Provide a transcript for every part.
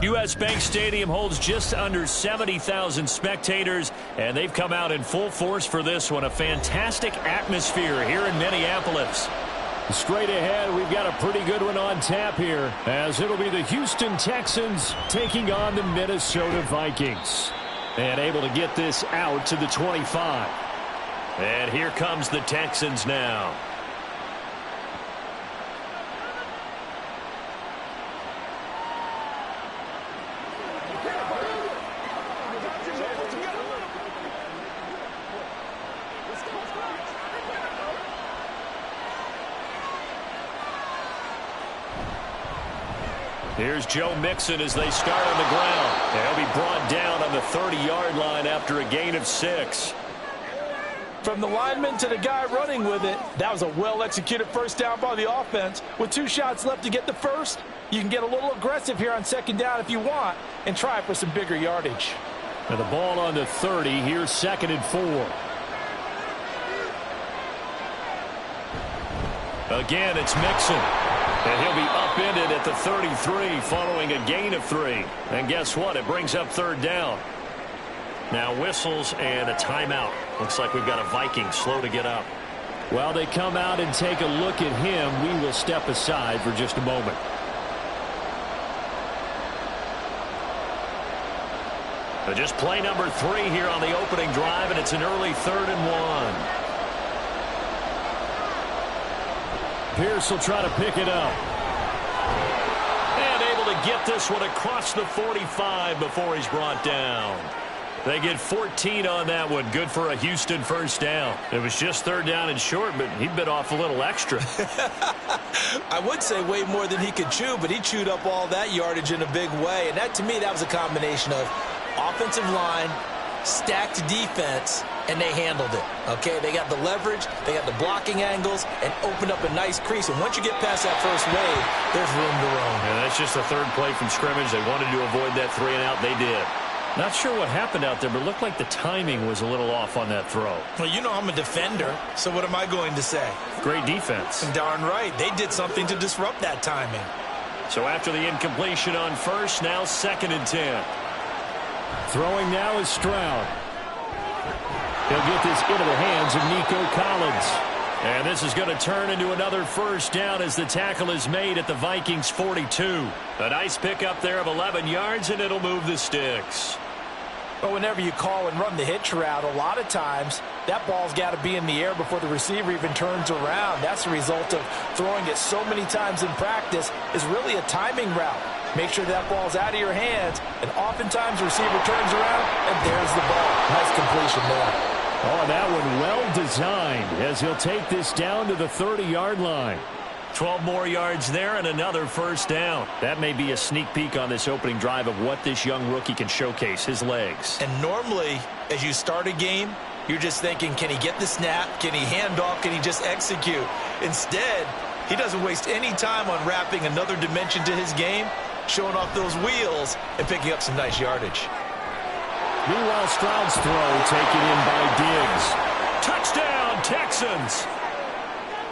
U.S. Bank Stadium holds just under 70,000 spectators, and they've come out in full force for this one. A fantastic atmosphere here in Minneapolis. Straight ahead, we've got a pretty good one on tap here, as it'll be the Houston Texans taking on the Minnesota Vikings. And able to get this out to the 25. And here comes the Texans now. Here's Joe Mixon as they start on the ground. They'll be brought down on the 30-yard line after a gain of 6. From the lineman to the guy running with it, that was a well-executed first down by the offense. With 2 shots left to get the first, you can get a little aggressive here on second down if you want and try for some bigger yardage. And the ball on the 30. Here's 2nd and 4. Again, it's Mixon. And he'll be upended at the 33 following a gain of 3. And guess what? It brings up 3rd down. Now whistles and a timeout. Looks like we've got a Viking slow to get up. While they come out and take a look at him, we will step aside for just a moment. So just play number 3 here on the opening drive, and it's an early 3rd and 1. Pierce will try to pick it up. And able to get this one across the 45 before he's brought down. They get 14 on that one. Good for a Houston first down. It was just 3rd down and short, but he bit off a little extra. I would say way more than he could chew, but he chewed up all that yardage in a big way. And that, to me, that was a combination of offensive line, stacked defense, and they handled it. Okay, they got the leverage, they got the blocking angles, and opened up a nice crease. And once you get past that first wave, there's room to roam. And that's just the 3rd play from scrimmage. They wanted to avoid that 3 and out. They did. Not sure what happened out there, but it looked like the timing was a little off on that throw. Well, you know I'm a defender, so what am I going to say? Great defense. Darn right. They did something to disrupt that timing. So after the incompletion on first, now 2nd and 10. Throwing now is Stroud. He'll get this into the hands of Nico Collins. And this is going to turn into another first down as the tackle is made at the Vikings 42. A nice pickup there of 11 yards, and it'll move the sticks. But whenever you call and run the hitch route, a lot of times that ball's got to be in the air before the receiver even turns around. That's the result of throwing it so many times in practice is really a timing route. Make sure that ball's out of your hands, and oftentimes the receiver turns around, and there's the ball. Nice completion there. Oh, that one well designed as he'll take this down to the 30-yard line. 12 more yards there and another first down. That may be a sneak peek on this opening drive of what this young rookie can showcase, his legs. And normally, as you start a game, you're just thinking, can he get the snap? Can he hand off? Can he just execute? Instead, he doesn't waste any time on wrapping another dimension to his game, showing off those wheels, and picking up some nice yardage. Meanwhile, Stroud's throw taken in by Diggs. Touchdown, Texans!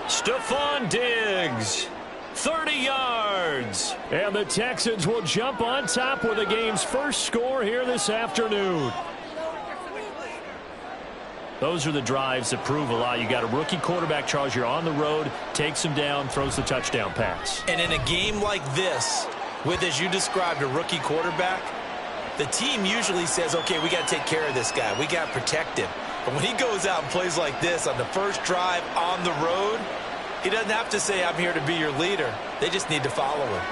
Stephon Diggs, 30 yards. And the Texans will jump on top with the game's first score here this afternoon. Those are the drives that prove a lot. You got a rookie quarterback, Charles. You're on the road, takes him down, throws the touchdown pass. And in a game like this, with, as you described, a rookie quarterback, the team usually says, okay, we got to take care of this guy. We got to protect him. But when he goes out and plays like this on the first drive on the road, he doesn't have to say, I'm here to be your leader. They just need to follow him.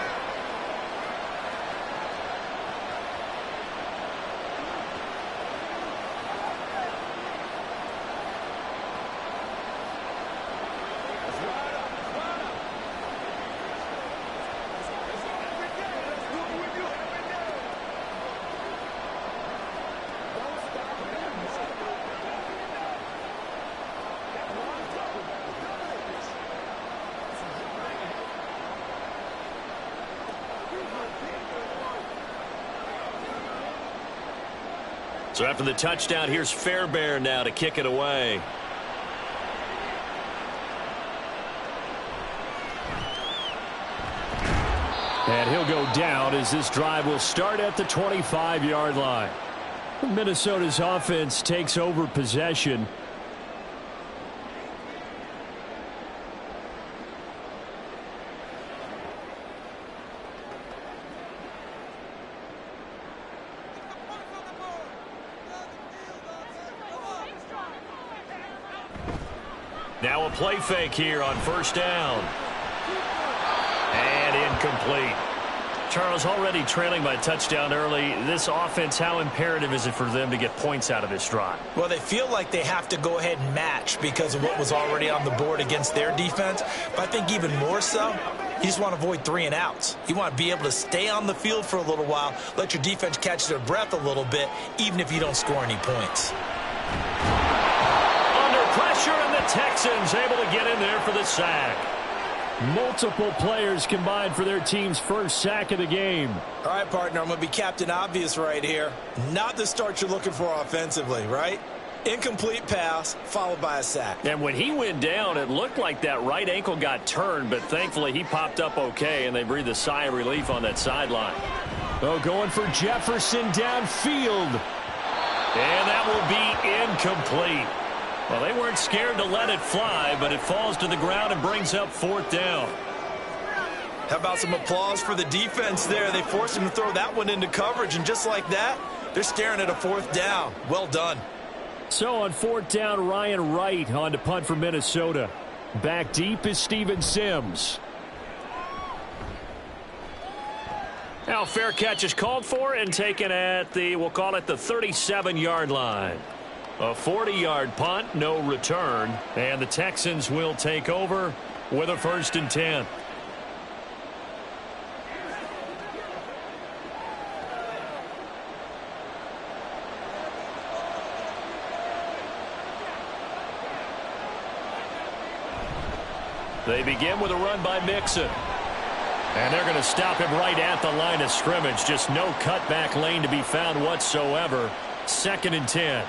So after the touchdown, here's Fairbairn now to kick it away. And he'll go down as this drive will start at the 25-yard line. Minnesota's offense takes over possession. Now a play fake here on first down. And incomplete. Charles, already trailing by a touchdown early. This offense, how imperative is it for them to get points out of this drive? Well, they feel like they have to go ahead and match because of what was already on the board against their defense. But I think even more so, you just want to avoid 3 and outs. You want to be able to stay on the field for a little while, let your defense catch their breath a little bit, even if you don't score any points. Under pressure, and the Texans able to get in there for the sack. Multiple players combined for their team's first sack of the game. All right, partner, I'm going to be Captain Obvious right here. Not the start you're looking for offensively, right? Incomplete pass, followed by a sack. And when he went down, it looked like that right ankle got turned, but thankfully he popped up okay, and they breathed a sigh of relief on that sideline. Oh, going for Jefferson downfield. And that will be incomplete. Well, they weren't scared to let it fly, but it falls to the ground and brings up 4th down. How about some applause for the defense there? They forced him to throw that one into coverage, and just like that, they're staring at a 4th down. Well done. So on 4th down, Ryan Wright on to punt for Minnesota. Back deep is Steven Sims. Now fair catch is called for and taken at the, we'll call it the 37-yard line. A 40-yard punt, no return, and the Texans will take over with a 1st and 10. They begin with a run by Mixon. And they're going to stop him right at the line of scrimmage. Just no cutback lane to be found whatsoever. 2nd and 10.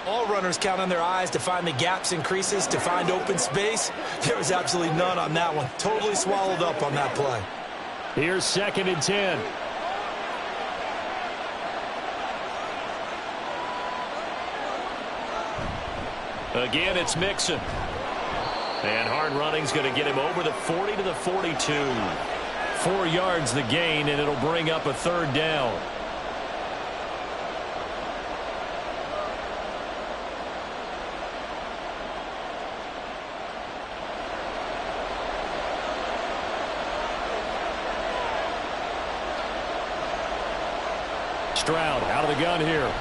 All runners count on their eyes to find the gaps and creases, to find open space. There was absolutely none on that one. Totally swallowed up on that play. Here's 2nd and 10. Again, it's Mixon. And hard running's going to get him over the 40 to the 42. 4 yards the gain, and it'll bring up a 3rd down. Stroud out of the gun here.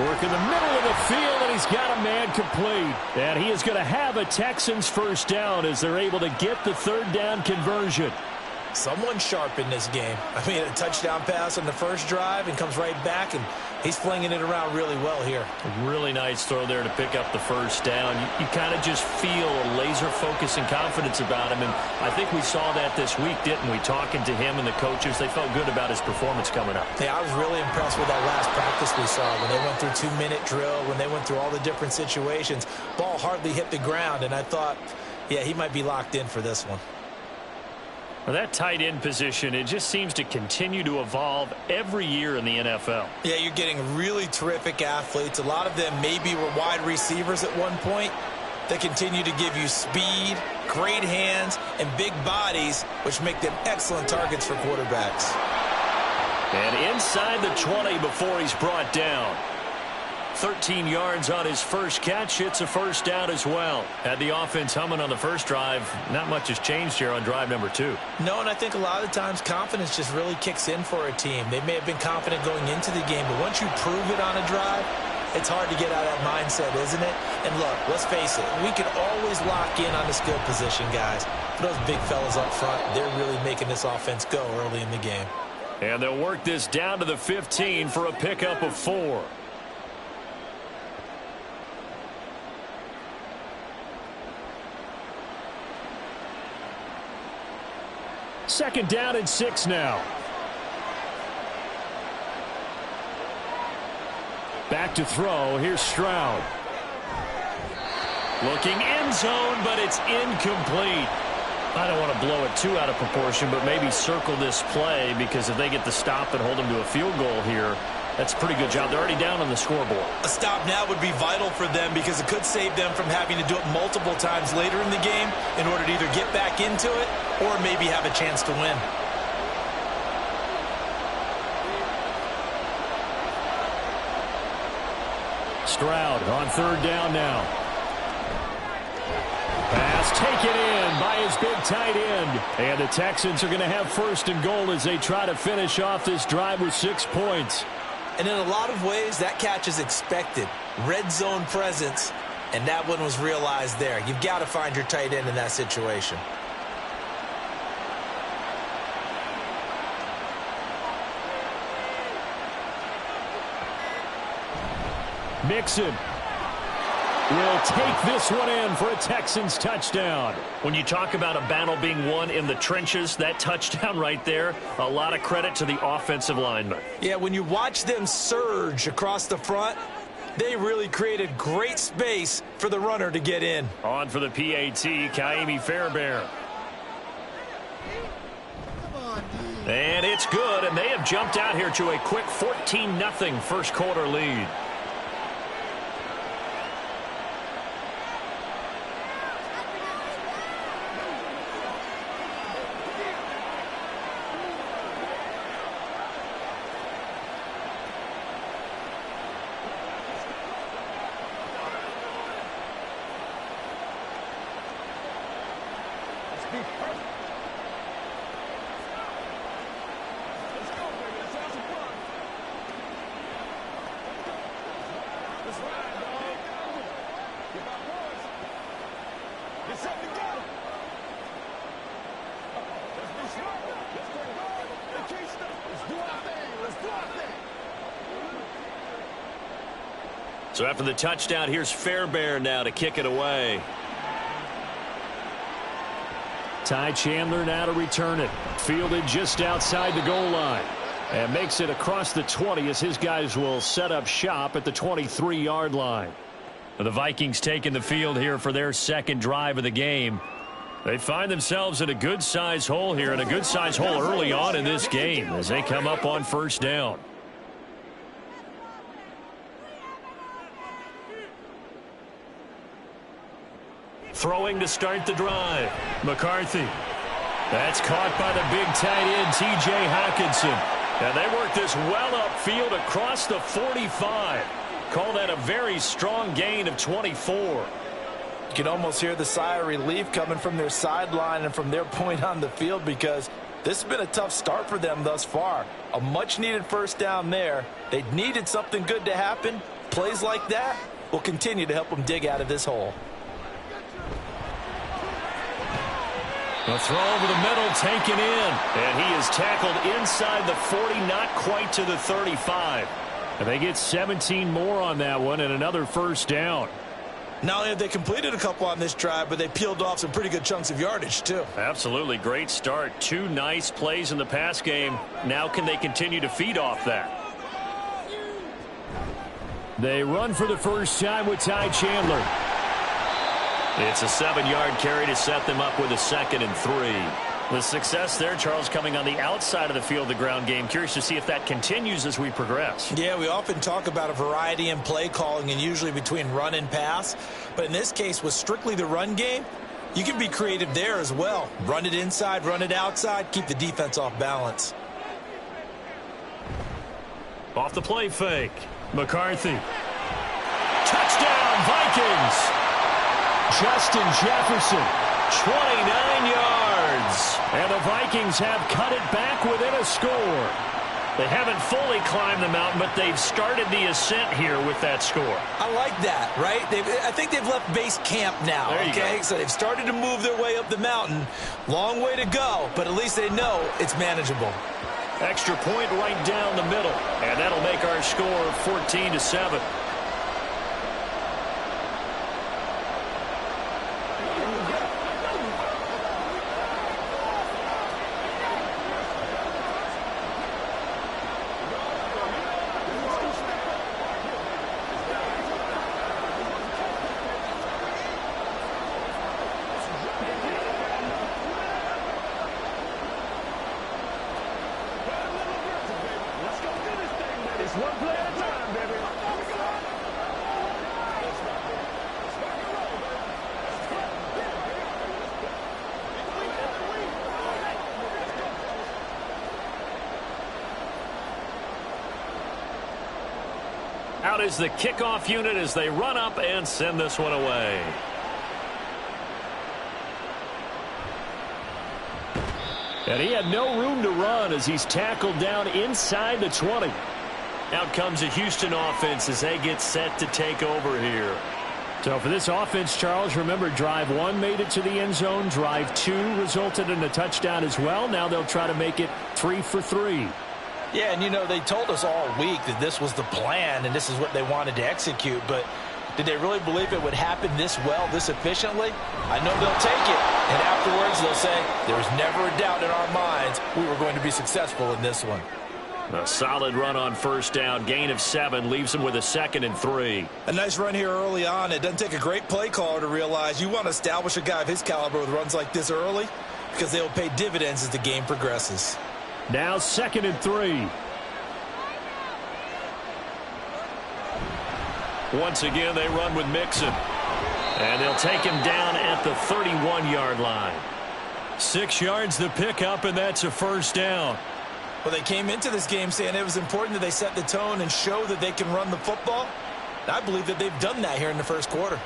Work in the middle of the field, and he's got a man complete. And he is going to have a Texans 1st down as they're able to get the 3rd down conversion. Someone sharp in this game. I mean, a touchdown pass on the first drive and comes right back, and he's flinging it around really well here. A really nice throw there to pick up the 1st down. You kind of just feel a laser focus and confidence about him, and I think we saw that this week, didn't we? Talking to him and the coaches, they felt good about his performance coming up. Yeah, I was really impressed with that last practice we saw when they went through 2-minute drill, when they went through all the different situations. Ball hardly hit the ground, and I thought, yeah, he might be locked in for this one. Well, that tight end position, it just seems to continue to evolve every year in the NFL. Yeah, you're getting really terrific athletes. A lot of them maybe were wide receivers at one point. They continue to give you speed, great hands, and big bodies, which make them excellent targets for quarterbacks. And inside the 20 before he's brought down. 13 yards on his first catch. It's a 1st down as well. Had the offense humming on the first drive. Not much has changed here on drive number 2. No, and I think a lot of times confidence just really kicks in for a team. They may have been confident going into the game, but once you prove it on a drive, it's hard to get out of that mindset, isn't it? And look, let's face it, we can always lock in on the skill position, guys. For those big fellas up front, they're really making this offense go early in the game. And they'll work this down to the 15 for a pickup of 4. Second down and 6 now. Back to throw. Here's Stroud. Looking end zone, but it's incomplete. I don't want to blow it too out of proportion, but maybe circle this play, because if they get the stop and hold them to a field goal here, that's a pretty good job. They're already down on the scoreboard. A stop now would be vital for them, because it could save them from having to do it multiple times later in the game in order to either get back into it or maybe have a chance to win. Stroud on third down now. Pass taken in by his big tight end. And the Texans are going to have first and goal as they try to finish off this drive with 6 points. And in a lot of ways, that catch is expected. Red zone presence, and that one was realized there. You've got to find your tight end in that situation. Mixon will take this one in for a Texans touchdown. When you talk about a battle being won in the trenches, that touchdown right there, a lot of credit to the offensive linemen. Yeah, when you watch them surge across the front, they really created great space for the runner to get in. On for the PAT, Kaimi Fairbairn. And it's good, and they have jumped out here to a quick 14-0 first quarter lead. So after the touchdown, here's Fairbairn now to kick it away. Ty Chandler now to return it. Fielded just outside the goal line. And makes it across the 20 as his guys will set up shop at the 23-yard line. The Vikings taking the field here for their second drive of the game. They find themselves in a good-sized hole here, and a good-sized hole early on in this game as they come up on first down. Throwing to start the drive. McCarthy. That's caught by the big tight end, T.J. Hockenson. And they work this well upfield across the 45. Call that a very strong gain of 24. You can almost hear the sigh of relief coming from their sideline and from their point on the field, because this has been a tough start for them thus far. A much-needed first down there. They needed something good to happen. Plays like that will continue to help them dig out of this hole. A throw over the middle, taken in. And he is tackled inside the 40, not quite to the 35. And they get 17 more on that one and another first down. Not only have they completed a couple on this drive, but they peeled off some pretty good chunks of yardage, too. Absolutely. Great start. 2 nice plays in the pass game. Now can they continue to feed off that? They run for the first time with Ty Chandler. It's a 7-yard carry to set them up with a 2nd and 3. The success there, Charles, coming on the outside of the field, the ground game. Curious to see if that continues as we progress. Yeah, we often talk about a variety in play calling and usually between run and pass. But in this case, with strictly the run game, you can be creative there as well. Run it inside, run it outside, keep the defense off balance. Off the play fake. McCarthy. Touchdown, Vikings! Justin Jefferson. 29 yards. And the Vikings have cut it back within a score. They haven't fully climbed the mountain, but they've started the ascent here with that score. I like that, right? I think they've left base camp now, there you okay? go. So they've started to move their way up the mountain. Long way to go, but at least they know it's manageable. Extra point right down the middle. And that'll make our score 14-7. one play at a time, baby. Out is the kickoff unit as they run up and send this one away. And he had no room to run as he's tackled down inside the 20. Out comes a Houston offense as they get set to take over here. So for this offense, Charles, remember drive 1 made it to the end zone. Drive 2 resulted in a touchdown as well. Now they'll try to make it 3 for 3. Yeah, and you know, they told us all week that this was the plan and this is what they wanted to execute, but did they really believe it would happen this well, this efficiently? I know they'll take it, and afterwards they'll say, there was never a doubt in our minds we were going to be successful in this one. A solid run on first down, gain of 7, leaves them with a 2nd and 3. A nice run here early on. It doesn't take a great play caller to realize you want to establish a guy of his caliber with runs like this early because they will pay dividends as the game progresses. Now 2nd and 3. Once again, they run with Mixon. And they'll take him down at the 31-yard line. 6 yards the pickup, and that's a first down. Well, they came into this game saying it was important that they set the tone and show that they can run the football. And I believe that they've done that here in the first quarter.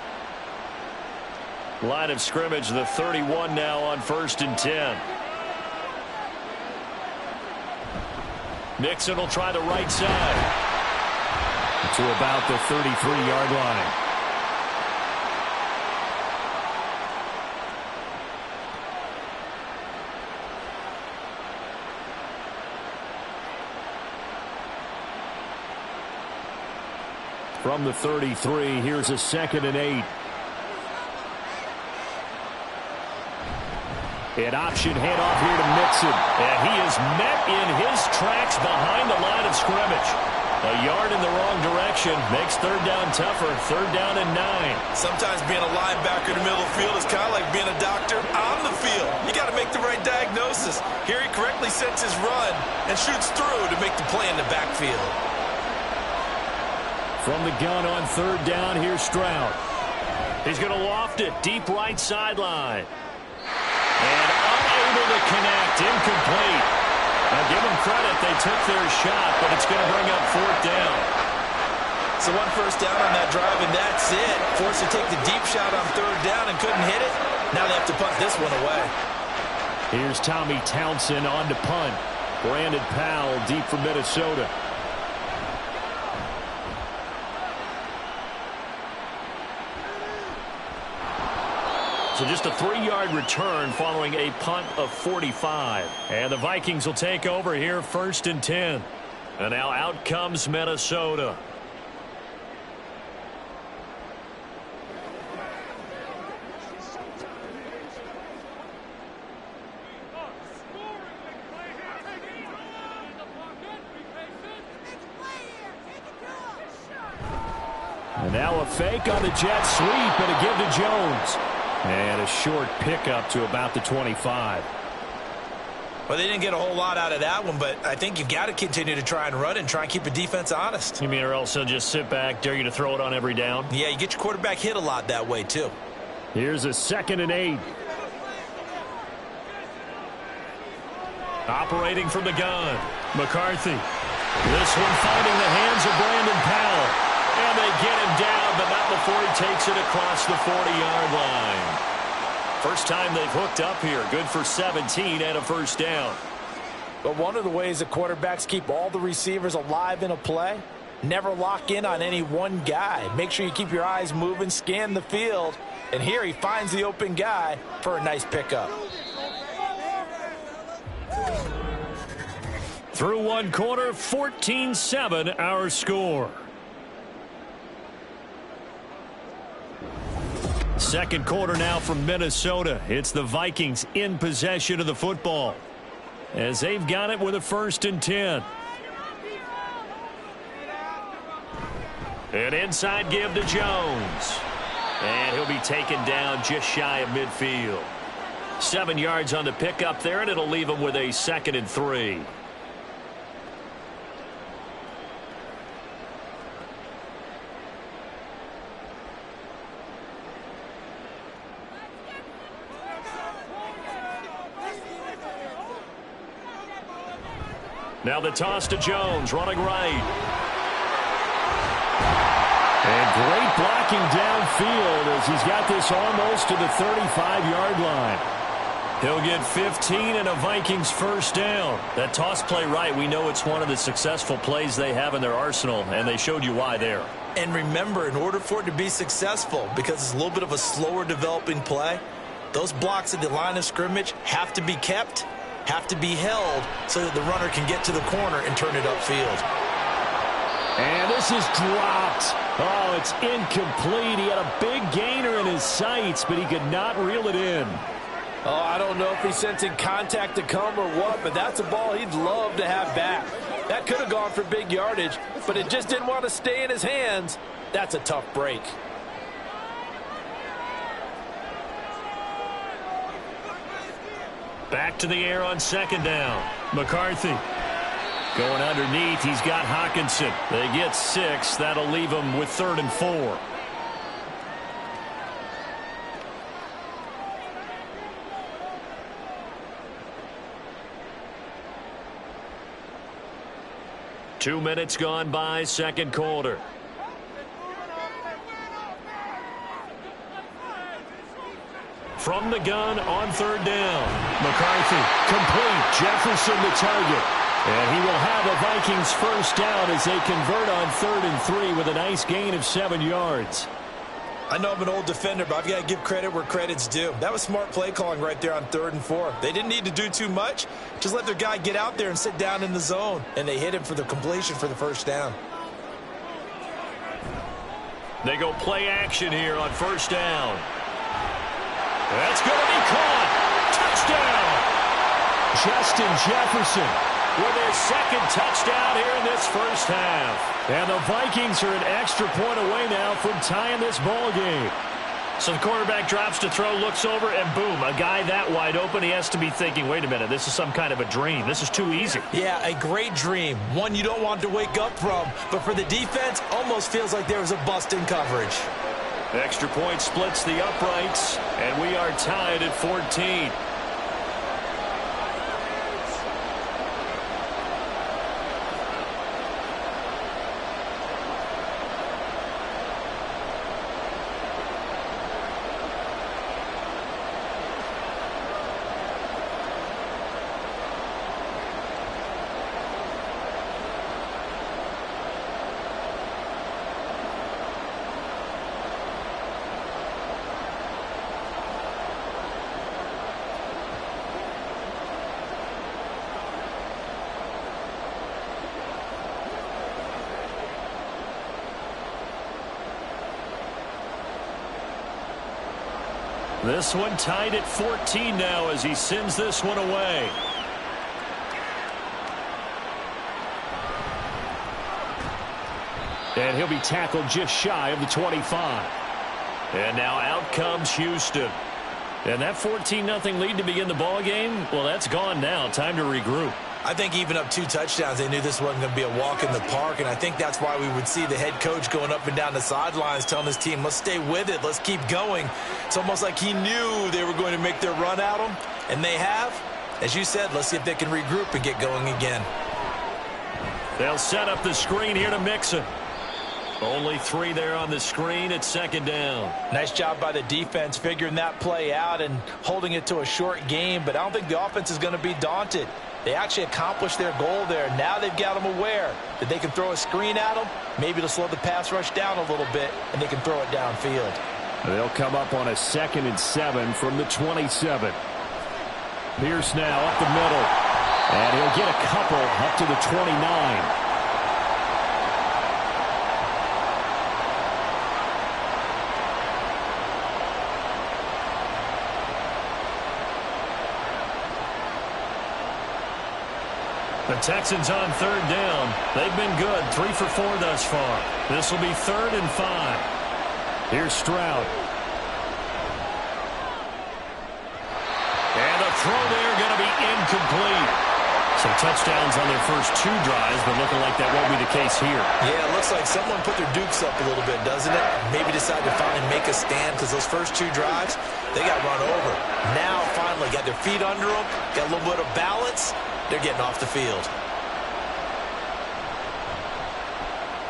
Line of scrimmage, the 31 now on 1st and 10. Mixon will try the right side. To about the 33-yard line. From the 33, here's a 2nd and 8. An option handoff here to Mixon. And he is met in his tracks behind the line of scrimmage. A yard in the wrong direction makes 3rd down tougher. 3rd down and 9. Sometimes being a linebacker in the middle of the field is kind of like being a doctor on the field. You got to make the right diagnosis. Here he correctly sets his run and shoots through to make the play in the backfield. From the gun on 3rd down, here's Stroud. He's going to loft it deep right sideline. And unable to connect, incomplete. Now give them credit, they took their shot, but it's going to bring up 4th down. So 1 first down on that drive, and that's it. Forced to take the deep shot on 3rd down and couldn't hit it. Now they have to punt this one away. Here's Tommy Townsend on to punt. Brandon Powell deep for Minnesota. So just a 3-yard return following a punt of 45. And the Vikings will take over here 1st and 10. And now out comes Minnesota. And now a fake on the jet sweep and a give to Jones. And a short pickup to about the 25. Well, they didn't get a whole lot out of that one, but I think you've got to continue to try and run and try and keep the defense honest. You mean or else they'll just sit back, dare you to throw it on every down? Yeah, you get your quarterback hit a lot that way, too. Here's a 2nd and 8. Operating from the gun, McCarthy. This one finding the hands of Brandon Powell. And they get him down, but not before he takes it across the 40-yard line. First time they've hooked up here. Good for 17 and a first down. But one of the ways the quarterbacks keep all the receivers alive in a play, never lock in on any one guy. Make sure you keep your eyes moving, scan the field. And here he finds the open guy for a nice pickup. Through 1 quarter, 14-7 our score. Second quarter now from Minnesota. It's the Vikings in possession of the football as they've got it with a 1st and 10. An inside give to Jones. And he'll be taken down just shy of midfield. 7 yards on the pickup there, and it'll leave him with a 2nd and 3. Now the toss to Jones, running right. And great blocking downfield as he's got this almost to the 35-yard line. He'll get 15 and a Vikings first down. That toss play right, we know it's one of the successful plays they have in their arsenal, and they showed you why there. And remember, in order for it to be successful, because it's a little bit of a slower developing play, those blocks at the line of scrimmage have to be kept, have to be held, so that the runner can get to the corner and turn it upfield. And this is dropped. Oh, it's incomplete. He had a big gainer in his sights, but he could not reel it in. Oh, I don't know if he's sensing contact to come or what, but that's a ball he'd love to have back. That could have gone for big yardage, but it just didn't want to stay in his hands. That's a tough break. Back to the air on second down. McCarthy going underneath. He's got Hockenson. They get 6. That'll leave them with 3rd and 4. Two minutes gone by, second quarter. From the gun on third down. McCarthy complete. Jefferson the target. And he will have a Vikings first down as they convert on 3rd and 3 with a nice gain of 7 yards. I know I'm an old defender, but I've got to give credit where credit's due. That was smart play calling right there on 3rd and 4. They didn't need to do too much. Just let their guy get out there and sit down in the zone. And they hit him for the completion for the first down. They go play action here on first down. That's going to be caught. Touchdown. Justin Jefferson with his second touchdown here in this first half. And the Vikings are an extra point away now from tying this ball game. So the quarterback drops to throw, looks over, and boom, a guy that wide open, he has to be thinking, wait a minute, this is some kind of a dream. This is too easy. Yeah, a great dream. One you don't want to wake up from. But for the defense, almost feels like there was a bust in coverage. Extra point splits the uprights, and we are tied at 14. This one tied at 14 now as he sends this one away. And he'll be tackled just shy of the 25. And now out comes Houston. And that 14-0 lead to begin the ball game, well, that's gone now. Time to regroup. I think even up 2 touchdowns, they knew this wasn't going to be a walk in the park, and I think that's why we would see the head coach going up and down the sidelines telling his team, let's stay with it, let's keep going. It's almost like he knew they were going to make their run at him, and they have. As you said, let's see if they can regroup and get going again. They'll set up the screen here to Mixon. Only 3 there on the screen at second down. Nice job by the defense figuring that play out and holding it to a short game, but I don't think the offense is going to be daunted. They actually accomplished their goal there. Now they've got them aware that they can throw a screen at them, maybe to slow the pass rush down a little bit, and they can throw it downfield. They'll come up on a 2nd and 7 from the 27. Pierce now up the middle. And he'll get a couple up to the 29. The Texans on third down. They've been good, 3 for 4 thus far. This will be 3rd and 5. Here's Stroud. And the throw there going to be incomplete. So touchdowns on their first 2 drives, but looking like that won't be the case here. Yeah, it looks like someone put their dukes up a little bit, doesn't it? Maybe decided to finally make a stand because those first 2 drives, they got run over. Now finally got their feet under them, got a little bit of balance. They're getting off the field.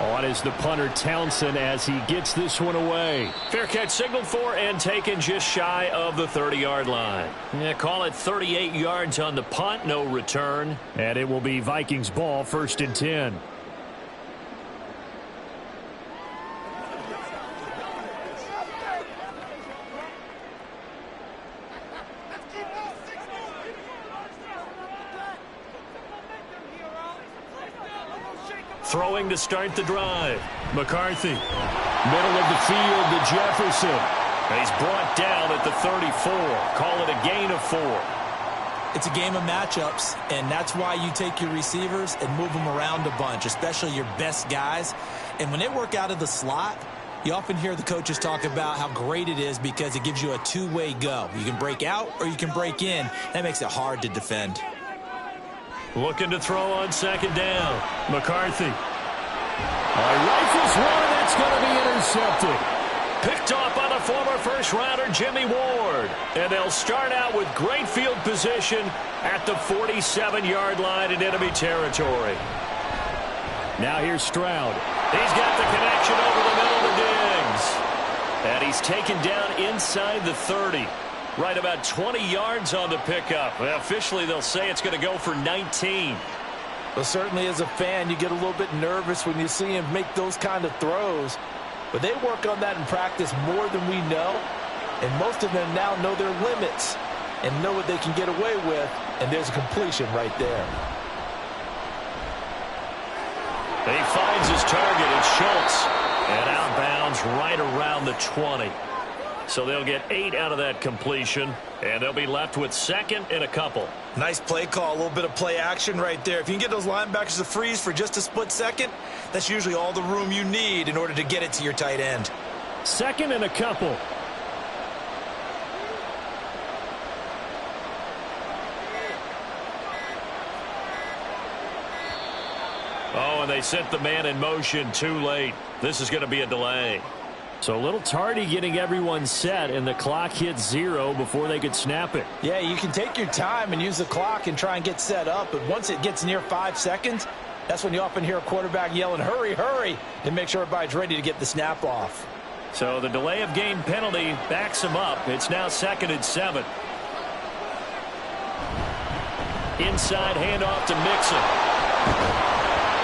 On is the punter Townsend as he gets this one away. Fair catch signaled for and taken just shy of the 30-yard line. Yeah, call it 38 yards on the punt, no return. And it will be Vikings ball, 1st and 10. Throwing to start the drive. McCarthy. Middle of the field to Jefferson. And he's brought down at the 34. Call it a gain of 4. It's a game of matchups, and that's why you take your receivers and move them around a bunch, especially your best guys. And when they work out of the slot, you often hear the coaches talk about how great it is because it gives you a two-way go. You can break out or you can break in. That makes it hard to defend. Looking to throw on 2nd down. McCarthy. Rifles one, that's going to be intercepted. Picked off by the former first-rounder Jimmy Ward. And they'll start out with great field position at the 47-yard line in enemy territory. Now here's Stroud. He's got the connection over the middle to Diggs. And he's taken down inside the 30. Right about 20 yards on the pickup. Well, officially, they'll say it's going to go for 19. Well, certainly as a fan, you get a little bit nervous when you see him make those kind of throws. But they work on that in practice more than we know. And most of them now know their limits and know what they can get away with. And there's a completion right there. He finds his target. It's Schultz. And outbounds right around the 20. So they'll get 8 out of that completion, and they'll be left with 2nd and a couple. Nice play call, a little bit of play action right there. If you can get those linebackers to freeze for just a split second, that's usually all the room you need in order to get it to your tight end. 2nd and a couple. Oh, and they sent the man in motion too late. This is going to be a delay. So a little tardy getting everyone set, and the clock hits 0 before they could snap it. Yeah, you can take your time and use the clock and try and get set up, but once it gets near 5 seconds, that's when you often hear a quarterback yelling, hurry, hurry, and make sure everybody's ready to get the snap off. So the delay of game penalty backs him up. It's now 2nd and 7. Inside handoff to Mixon.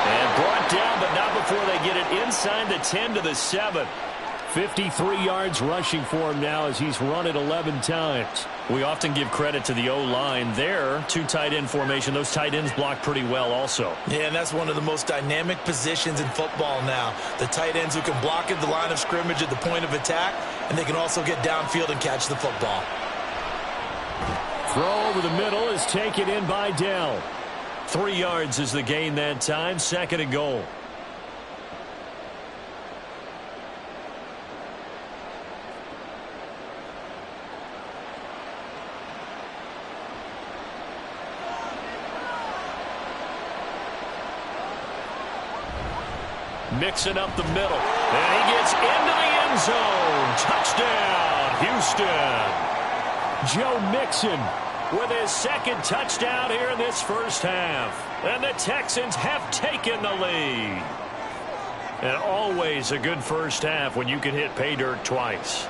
And brought down, but not before they get it inside the 10 to the 7. 53 yards rushing for him now as he's run it 11 times. We often give credit to the O-line there. 2 tight end formation. Those tight ends block pretty well also. Yeah, and that's one of the most dynamic positions in football now. The tight ends who can block at the line of scrimmage at the point of attack, and they can also get downfield and catch the football. Throw over the middle is taken in by Dell. 3 yards is the gain that time. 2nd and goal. Mixing up the middle. And he gets into the end zone. Touchdown, Houston. Joe Mixon with his 2nd touchdown here in this first half. And the Texans have taken the lead. And always a good first half when you can hit pay dirt twice.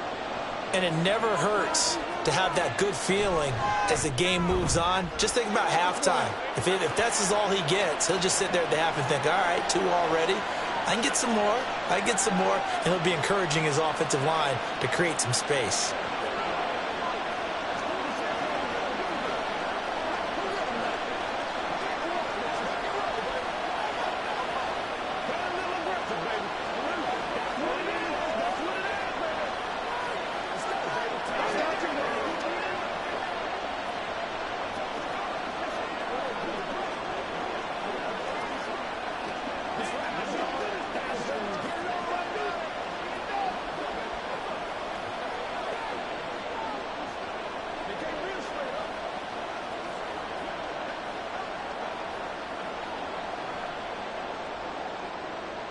And it never hurts to have that good feeling as the game moves on. Just think about halftime. If that's all he gets, he'll just sit there at the half and think, all right, 2 already. I can get some more. I can get some more. And he'll be encouraging his offensive line to create some space.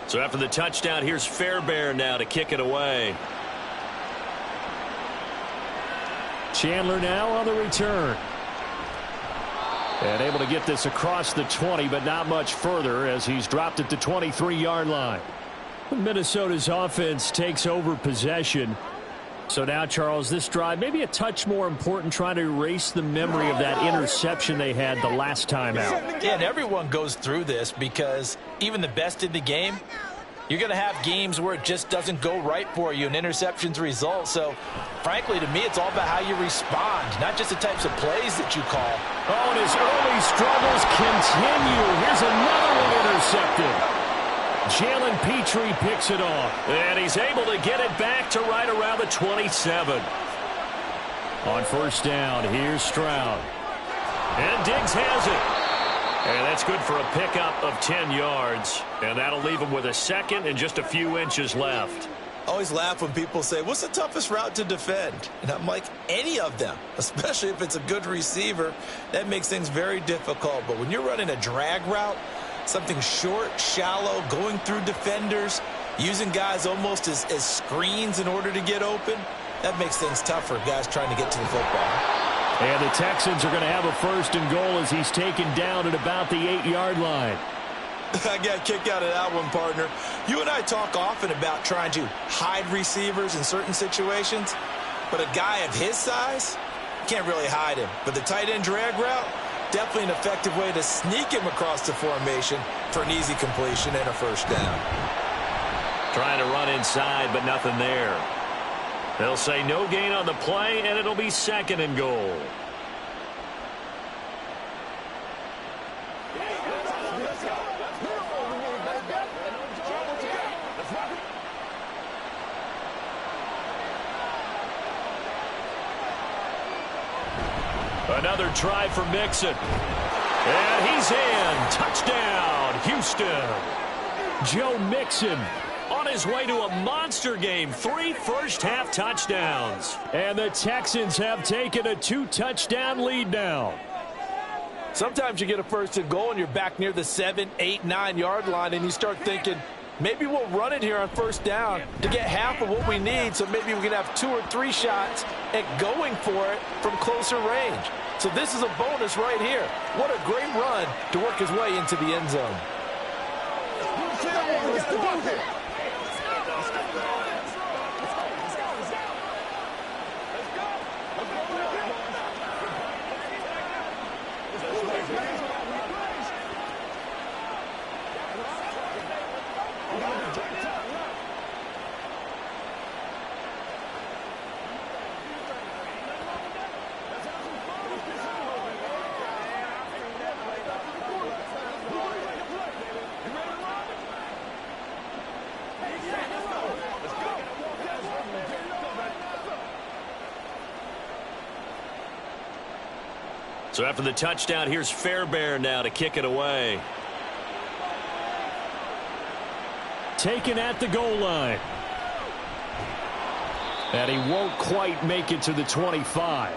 So after the touchdown, here's Fairbairn now to kick it away. Chandler now on the return. And able to get this across the 20, but not much further as he's dropped at the 23-yard line. Minnesota's offense takes over possession. So now, Charles, this drive maybe a touch more important, trying to erase the memory of that interception they had the last time out. Yeah, and everyone goes through this because even the best in the game, you're going to have games where it just doesn't go right for you and interceptions result. So, frankly, to me, it's all about how you respond, not just the types of plays that you call. Oh, and his early struggles continue. Here's another one intercepted. Jalen Petrie picks it off. And he's able to get it back to right around the 27. On first down, here's Stroud. And Diggs has it. And that's good for a pickup of 10 yards. And that'll leave him with a second and just a few inches left. I always laugh when people say, what's the toughest route to defend? And I'm like, any of them, especially if it's a good receiver. That makes things very difficult. But when you're running a drag route, something short, shallow, going through defenders, using guys almost as screens in order to get open, that makes things tough for guys trying to get to the football. And the Texans are going to have a first and goal as he's taken down at about the 8-yard line. I got a kick out of that one, partner. You and I talk often about trying to hide receivers in certain situations, but a guy of his size, can't really hide him. But the tight end drag route, definitely an effective way to sneak him across the formation for an easy completion and a first down. Trying to run inside, but nothing there. They'll say no gain on the play, and it'll be second and goal. Another try for Mixon. And he's in. Touchdown, Houston. Joe Mixon on his way to a monster game. 3 first-half touchdowns. And the Texans have taken a 2-touchdown lead now. Sometimes you get a first and goal and you're back near the 7, 8, 9-yard line and you start thinking, maybe we'll run it here on first down to get half of what we need, so maybe we can have 2 or 3 shots at going for it from closer range. So this is a bonus right here. What a great run to work his way into the end zone. So after the touchdown, here's Fairbairn now to kick it away. Taken at the goal line. And he won't quite make it to the 25.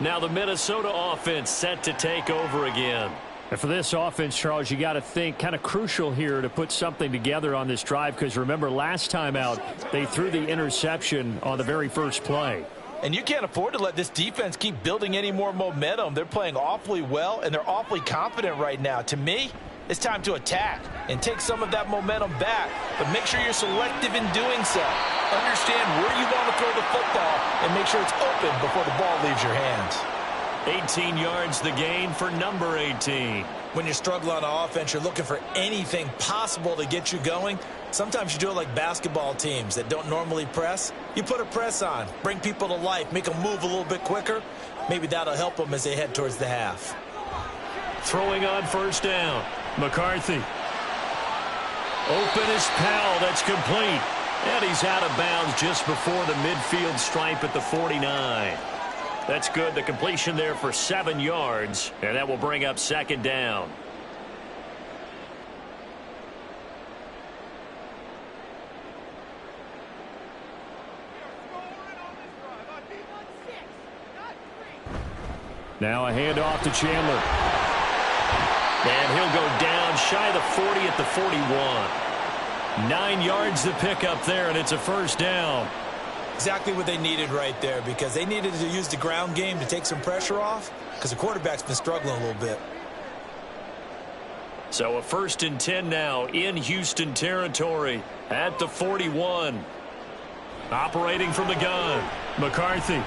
Now the Minnesota offense set to take over again. And for this offense, Charles, you got to think kind of crucial here to put something together on this drive, because remember last time out they threw the interception on the very first play. And you can't afford to let this defense keep building any more momentum. They're playing awfully well, and they're awfully confident right now. To me, it's time to attack and take some of that momentum back, but make sure you're selective in doing so. Understand where you want to throw the football and make sure it's open before the ball leaves your hands. 18 yards the gain for number 18. When you struggle on offense, you're looking for anything possible to get you going. Sometimes you do it like basketball teams that don't normally press. You put a press on, bring people to life, make them move a little bit quicker. Maybe that'll help them as they head towards the half. Throwing on first down. McCarthy. Open is Powell. That's complete. And he's out of bounds just before the midfield stripe at the 49. That's good. The completion there for 7 yards. And that will bring up second down. Now a handoff to Chandler. And he'll go down shy of the 40 at the 41. 9 yards to pick up there, and it's a first down. Exactly what they needed right there, because they needed to use the ground game to take some pressure off, because the quarterback's been struggling a little bit. So a 1st and 10 now in Houston territory at the 41. Operating from the gun, McCarthy. And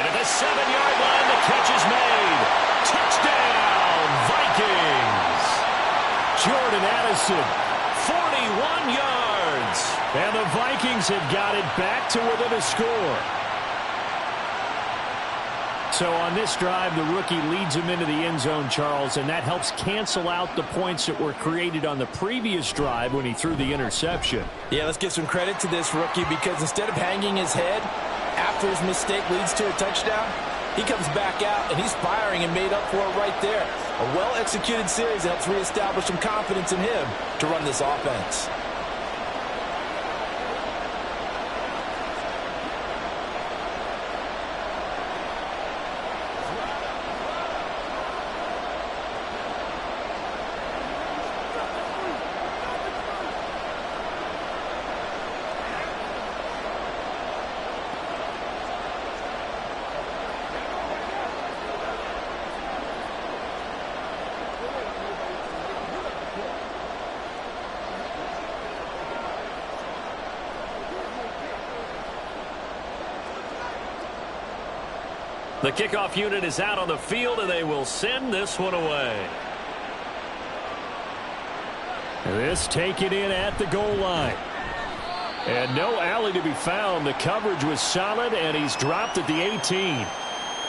at the 7-yard line, the catch is made. Touchdown, Vikings. Jordan Addison, 41 yards. And the Vikings have got it back to within a score. So on this drive, the rookie leads him into the end zone, Charles, and that helps cancel out the points that were created on the previous drive when he threw the interception. Yeah, let's give some credit to this rookie because instead of hanging his head after his mistake leads to a touchdown, he comes back out and he's firing and made up for it right there. A well-executed series that helps reestablish some confidence in him to run this offense. The kickoff unit is out on the field, and they will send this one away. This taken in at the goal line. And no alley to be found. The coverage was solid, and he's dropped at the 18.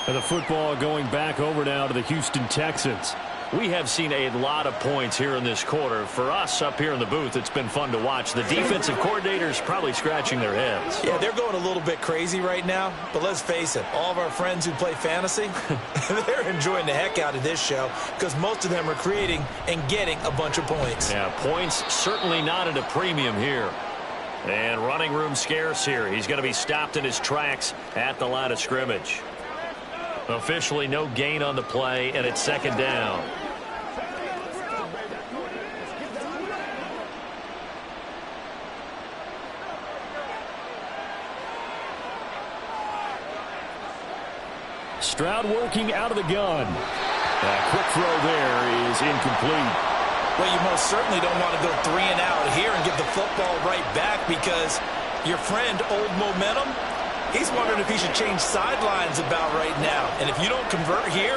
And the football going back over now to the Houston Texans. We have seen a lot of points here in this quarter. For us up here in the booth, it's been fun to watch. The defensive coordinators probably scratching their heads. Yeah, they're going a little bit crazy right now. But let's face it, all of our friends who play fantasy, they're enjoying the heck out of this show because most of them are creating and getting a bunch of points. Yeah, points certainly not at a premium here. And running room scarce here. He's going to be stopped in his tracks at the line of scrimmage. Officially no gain on the play, and it's 2nd down. Stroud working out of the gun. A quick throw there is incomplete. Well, you most certainly don't want to go 3 and out here and give the football right back because your friend, Old Momentum, he's wondering if he should change sidelines about right now. And if you don't convert here,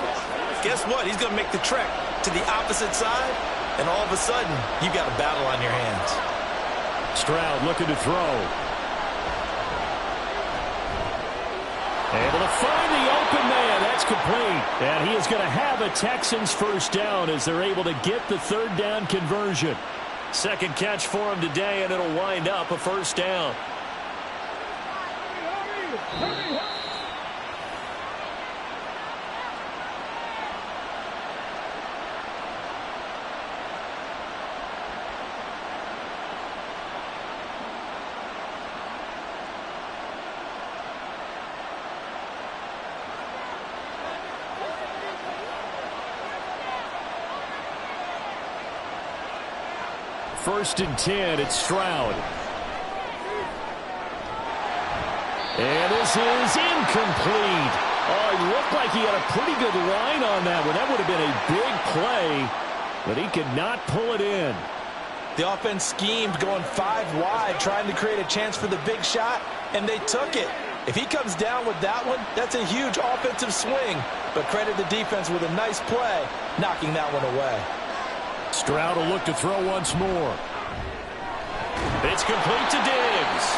guess what? He's going to make the trek to the opposite side, and all of a sudden, you've got a battle on your hands. Stroud looking to throw. Able to find the open man. That's complete. And he is going to have a Texans 1st down as they're able to get the 3rd down conversion. 2nd catch for him today, and it'll wind up a 1st down. First and 10, it's Stroud. And this is incomplete. Oh, it looked like he had a pretty good line on that one. That would have been a big play, but he could not pull it in. The offense schemed going 5 wide, trying to create a chance for the big shot, and they took it. If he comes down with that one, that's a huge offensive swing. But credit the defense with a nice play, knocking that one away. Stroud will look to throw once more. It's complete to Diggs.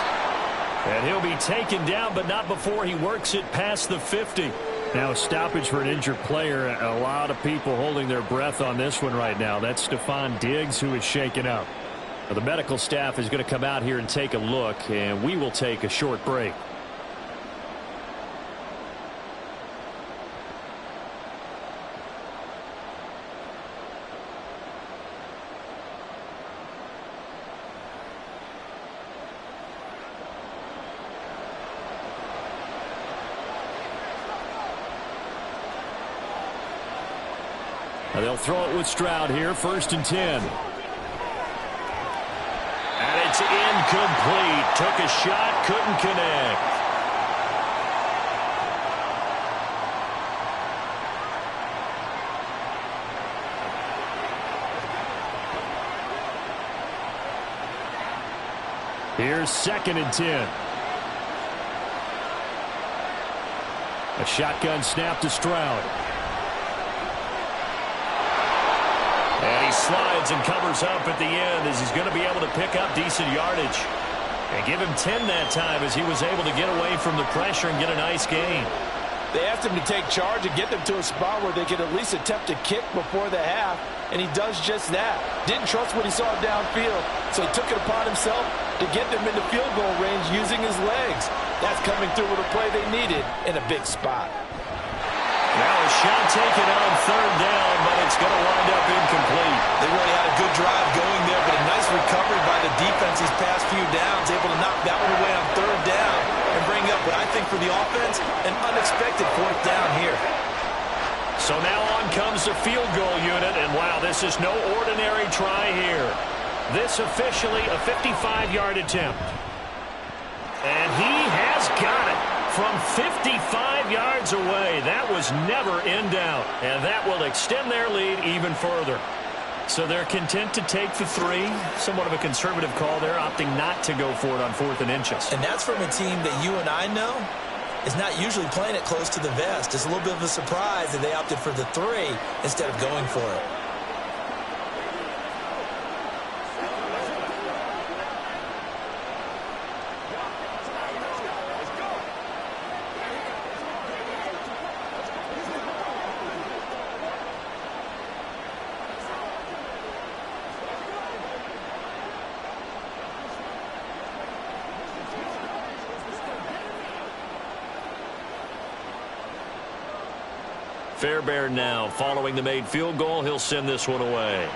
And he'll be taken down, but not before he works it past the 50. Now a stoppage for an injured player. A lot of people holding their breath on this one right now. That's Stephon Diggs who is shaken up. Now, the medical staff is going to come out here and take a look, and we will take a short break. They'll throw it with Stroud here, 1st and 10. And it's incomplete. Took a shot, couldn't connect. Here's 2nd and 10. A shotgun snap to Stroud. And he slides and covers up at the end as he's going to be able to pick up decent yardage. And give him 10 that time as he was able to get away from the pressure and get a nice gain. They asked him to take charge and get them to a spot where they could at least attempt to kick before the half, and he does just that. Didn't trust what he saw downfield, so he took it upon himself to get them into field goal range using his legs. That's coming through with a play they needed in a big spot. Now a shot taken on 3rd down, but it's going to wind up incomplete. They really had a good drive going there, but a nice recovery by the defense these past few downs, able to knock that one away on 3rd down and bring up what I think for the offense, an unexpected 4th down here. So now on comes the field goal unit, and wow, this is no ordinary try here. This officially a 55-yard attempt. And he has got it from 55 yards away. That was never in doubt, and that will extend their lead even further. So they're content to take the 3. Somewhat of a conservative call there, opting not to go for it on 4th and inches. And that's from a team that you and I know is not usually playing it close to the vest. It's a little bit of a surprise that they opted for the 3 instead of going for it. Fairbairn now following the made field goal. He'll send this one away.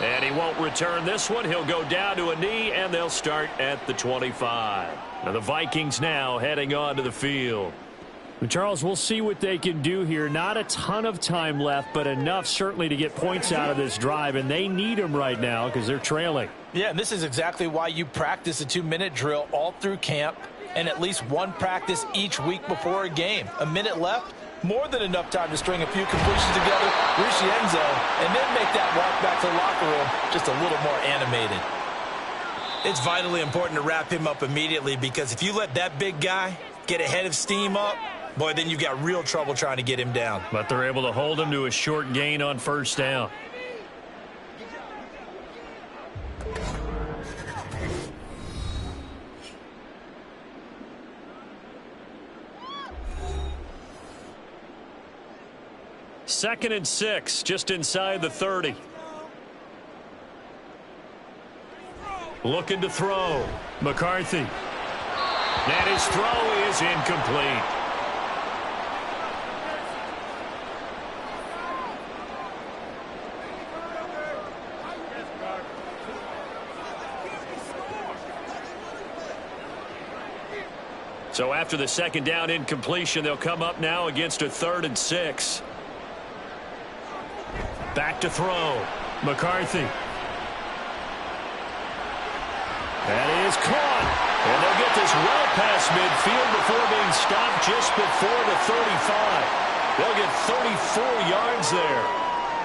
And he won't return this one. He'll go down to a knee, and they'll start at the 25. Now the Vikings now heading onto the field. Charles, we'll see what they can do here. Not a ton of time left, but enough certainly to get points out of this drive, and they need them right now because they're trailing. Yeah, and this is exactly why you practice a 2-minute drill all through camp and at least one practice each week before a game. A minute left, more than enough time to string a few completions together, reach the end zone, and then make that walk back to the locker room just a little more animated. It's vitally important to wrap him up immediately, because if you let that big guy get ahead of steam up, boy, then you've got real trouble trying to get him down. But they're able to hold him to a short gain on 1st down. Second and 6, just inside the 30. Looking to throw. McCarthy. And his throw is incomplete. So after the 2nd down incompletion, they'll come up now against a 3rd and 6. Back to throw. McCarthy. That is caught. And they'll get this well past midfield before being stopped just before the 35. They'll get 34 yards there.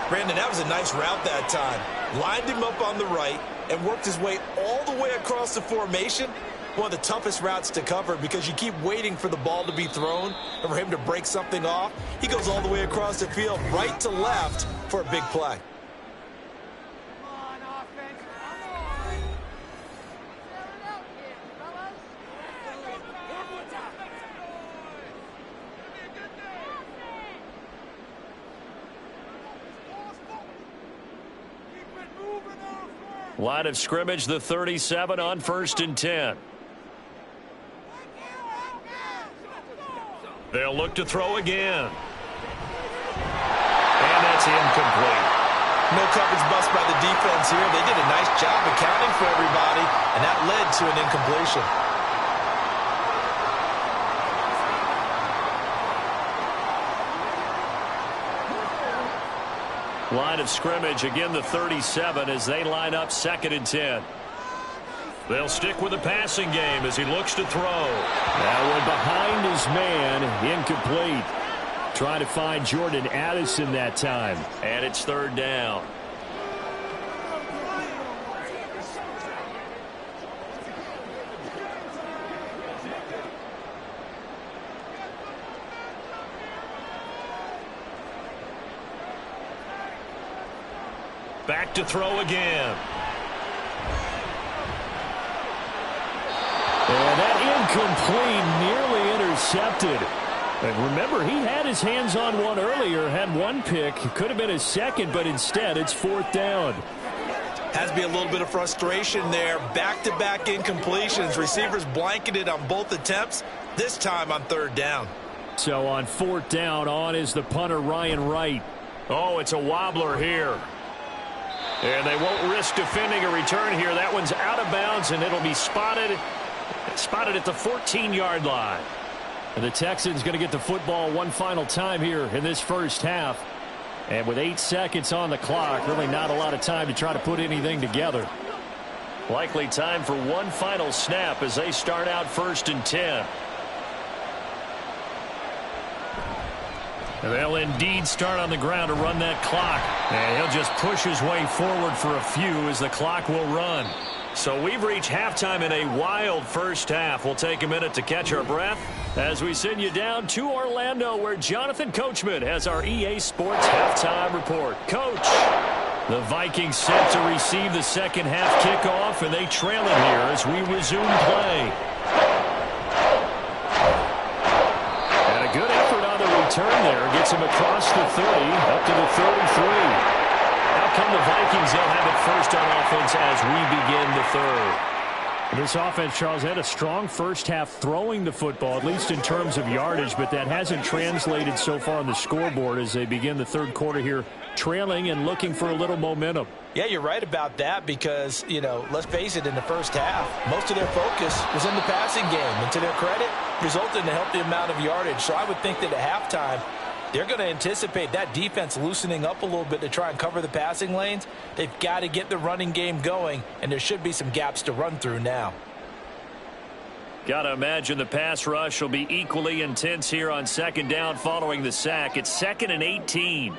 Brandon, that was a nice route that time. Lined him up on the right and worked his way all the way across the formation. One of the toughest routes to cover, because you keep waiting for the ball to be thrown and for him to break something off. He goes all the way across the field, right to left, for a big play. Line of scrimmage, the 37 on 1st and 10. They'll look to throw again. And that's incomplete. No coverage bust by the defense here. They did a nice job accounting for everybody, and that led to an incompletion. Line of scrimmage, again the 37 as they line up 2nd and 10. They'll stick with the passing game as he looks to throw. That one behind his man, incomplete. Trying to find Jordan Addison that time. And it's 3rd down. Back to throw again. And that incomplete, nearly intercepted. And remember, he had his hands on one earlier, had one pick. It could have been his second, but instead it's 4th down. Has to be a little bit of frustration there. Back-to-back incompletions. Receivers blanketed on both attempts, this time on 3rd down. So on 4th down, on is the punter, Ryan Wright. Oh, it's a wobbler here. And they won't risk defending a return here. That one's out of bounds, and it'll be spotted at the 14-yard line. And the Texans going to get the football one final time here in this first half. And with 8 seconds on the clock, really not a lot of time to try to put anything together. Likely time for one final snap as they start out 1st and 10. They'll indeed start on the ground to run that clock. And he'll just push his way forward for a few as the clock will run. So we've reached halftime in a wild first half. We'll take a minute to catch our breath as we send you down to Orlando, where Jonathan Coachman has our EA Sports halftime report. Coach, the Vikings set to receive the second half kickoff, and they trail it here as we resume play. And a good effort on the return there. Gets him across the 30, up to the 33. Come the Vikings, they'll have it first on offense as we begin the 3rd. This offense, Charles, had a strong first half throwing the football, at least in terms of yardage, but that hasn't translated so far on the scoreboard as they begin the 3rd quarter here, trailing and looking for a little momentum. Yeah, you're right about that because, let's face it, in the first half, most of their focus was in the passing game. And to their credit, resulted in a healthy amount of yardage. So I would think that at halftime, they're going to anticipate that defense loosening up a little bit to try and cover the passing lanes. They've got to get the running game going, and there should be some gaps to run through now. Got to imagine the pass rush will be equally intense here on 2nd down following the sack. It's 2nd and 18.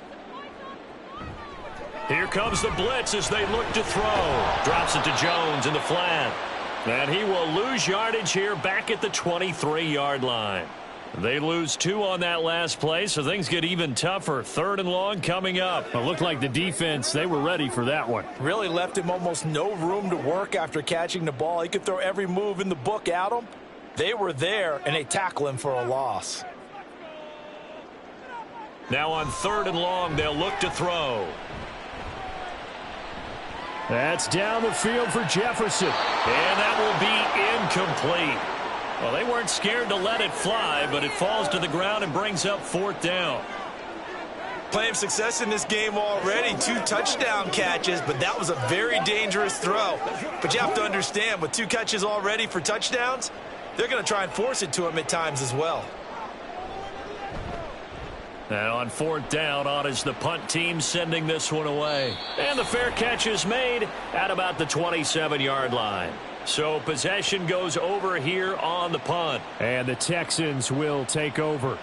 Here comes the blitz as they look to throw. Drops it to Jones in the flat. And he will lose yardage here back at the 23-yard line. They lose 2 on that last play, so things get even tougher. 3rd and long coming up. It looked like the defense, they were ready for that one. Really left him almost no room to work after catching the ball. He could throw every move in the book at him. They were there, and they tackle him for a loss. Now on 3rd and long, they'll look to throw. That's down the field for Jefferson. And that will be incomplete. Well, they weren't scared to let it fly, but it falls to the ground and brings up 4th down. Plenty of success in this game already. 2 touchdown catches, but that was a very dangerous throw. But you have to understand, with 2 catches already for touchdowns, they're going to try and force it to him at times as well. And on 4th down, on is the punt team sending this one away. And the fair catch is made at about the 27-yard line. So possession goes over here on the punt. And the Texans will take over.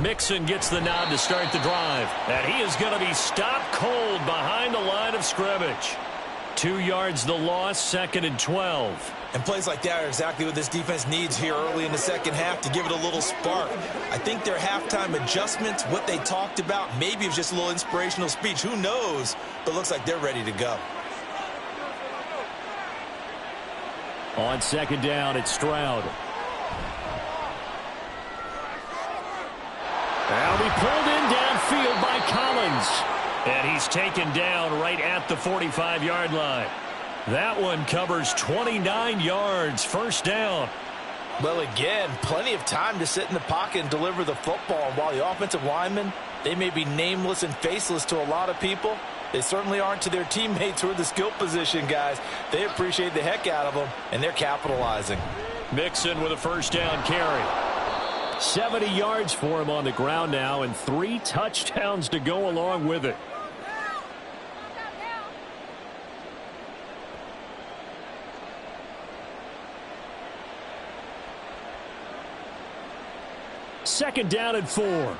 Mixon gets the nod to start the drive. And he is going to be stopped cold behind the line of scrimmage. 2 yards the loss, 2nd and 12. And plays like that are exactly what this defense needs here early in the second half to give it a little spark. I think their halftime adjustments, what they talked about, maybe it was just a little inspirational speech. Who knows? But it looks like they're ready to go. On 2nd down, it's Stroud. Now be pulled in downfield by Collins. And he's taken down right at the 45-yard line. That one covers 29 yards. 1st down. Well, again, plenty of time to sit in the pocket and deliver the football. While the offensive linemen, they may be nameless and faceless to a lot of people, they certainly aren't to their teammates who are the skill position guys. They appreciate the heck out of them, and they're capitalizing. Mixon with a 1st down carry. 70 yards for him on the ground now, and 3 touchdowns to go along with it. Second down and 4.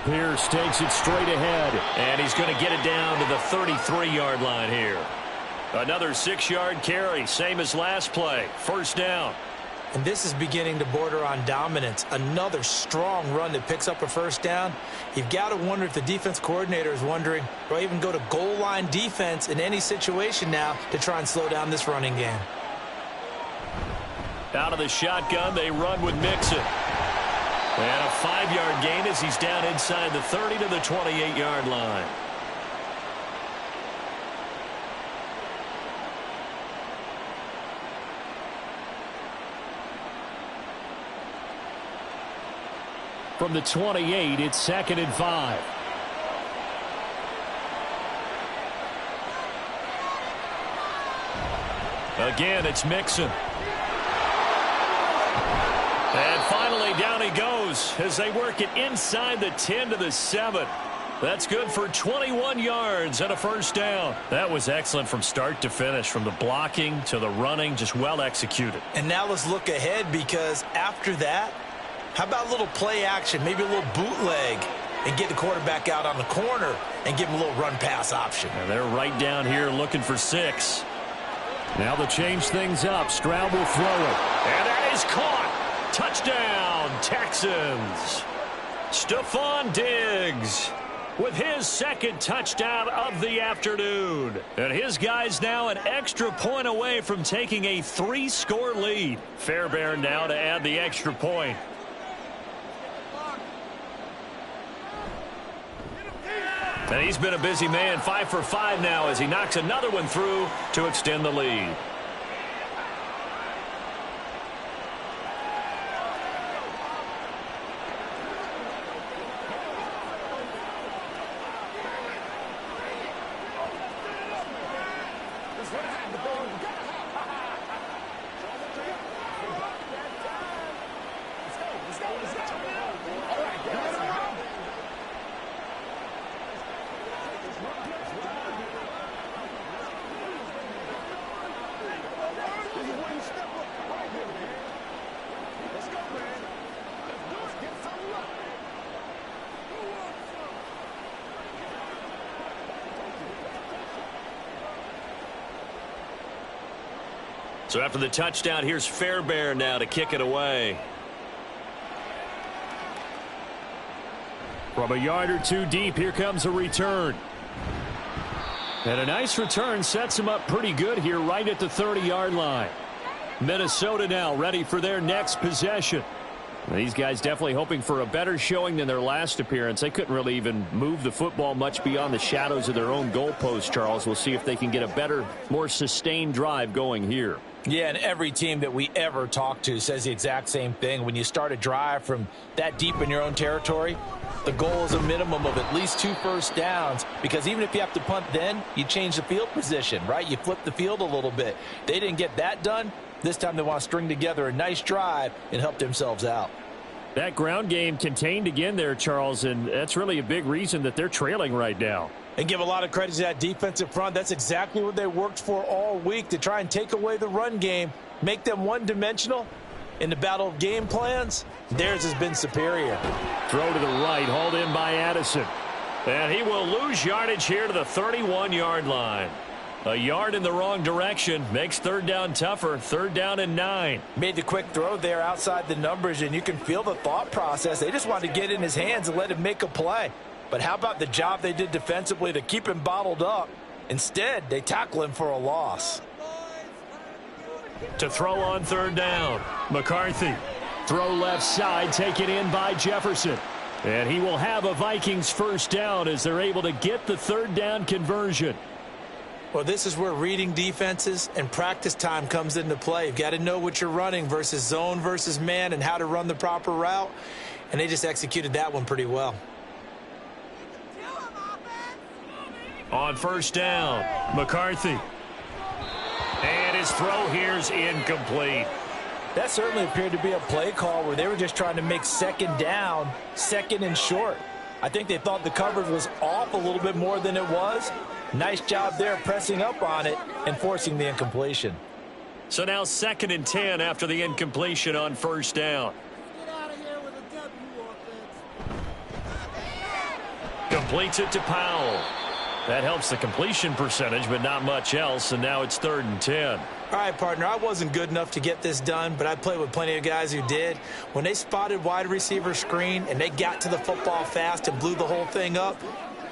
Pierce takes it straight ahead. And he's going to get it down to the 33-yard line here. Another 6-yard carry, same as last play. First down. And this is beginning to border on dominance. Another strong run that picks up a first down. You've got to wonder if the defense coordinator is wondering, do I even go to goal line defense in any situation now to try and slow down this running game? Out of the shotgun, they run with Mixon. And a 5-yard gain as he's down inside the 30 to the 28-yard line. From the 28, it's 2nd and 5. Again, it's Mixon. And finally, down he goes as they work it inside the 10 to the 7. That's good for 21 yards and a first down. That was excellent from start to finish, from the blocking to the running, just well executed. And now let's look ahead, because after that, how about a little play action, maybe a little bootleg, and get the quarterback out on the corner and give him a little run-pass option. And they're right down here looking for 6. Now they'll change things up. Stroud will throw it. And that is caught. Touchdown, Texans. Stephon Diggs with his 2nd touchdown of the afternoon. And his guys now an extra point away from taking a 3-score lead. Fairbairn now to add the extra point. And he's been a busy man, 5 for 5 now as he knocks another one through to extend the lead. So after the touchdown, here's Fairbairn now to kick it away. From a yard or two deep, here comes a return. And a nice return sets him up pretty good here right at the 30-yard line. Minnesota now ready for their next possession. These guys definitely hoping for a better showing than their last appearance. They couldn't really even move the football much beyond the shadows of their own goalpost, Charles. We'll see if they can get a better, more sustained drive going here. Yeah, and every team that we ever talk to says the exact same thing. When you start a drive from that deep in your own territory, the goal is a minimum of at least 2 first downs, because even if you have to punt then, you change the field position, right? You flip the field a little bit. They didn't get that done. This time they want to string together a nice drive and help themselves out. That ground game contained again there, Charles, and that's really a big reason that they're trailing right now. And give a lot of credit to that defensive front. That's exactly what they worked for all week, to try and take away the run game, make them one-dimensional. In the battle of game plans, theirs has been superior. Throw to the right, hauled in by Addison. And he will lose yardage here to the 31-yard line. A yard in the wrong direction makes third down tougher. 3rd down and 9. Made the quick throw there outside the numbers, and you can feel the thought process. They just wanted to get in his hands and let him make a play. But how about the job they did defensively to keep him bottled up? Instead, they tackle him for a loss. To throw on 3rd down, McCarthy. Throw left side, taken in by Jefferson. And he will have a Vikings first down as they're able to get the 3rd down conversion. Well, this is where reading defenses and practice time comes into play. You've got to know what you're running versus zone versus man and how to run the proper route. And they just executed that one pretty well. On 1st down, McCarthy. And his throw here's incomplete. That certainly appeared to be a play call where they were just trying to make 2nd down, 2nd and short. I think they thought the coverage was off a little bit more than it was. Nice job there pressing up on it and forcing the incompletion. So now 2nd and 10 after the incompletion on 1st down. completes it to Powell. That helps the completion percentage, but not much else, and now it's 3rd and 10. All right, partner, I wasn't good enough to get this done, but I played with plenty of guys who did. When they spotted wide receiver screen and they got to the football fast and blew the whole thing up,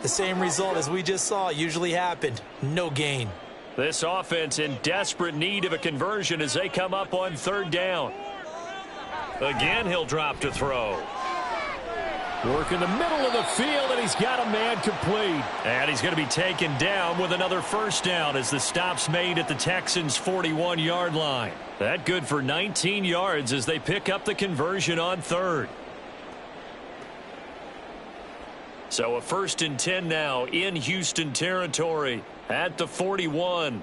the same result as we just saw usually happened. No gain. This offense in desperate need of a conversion as they come up on 3rd down. Again, he'll drop to throw. Work in the middle of the field, and he's got a man complete. And he's going to be taken down with another 1st down as the stop's made at the Texans' 41-yard line. That good for 19 yards as they pick up the conversion on 3rd. So a 1st and 10 now in Houston territory at the 41.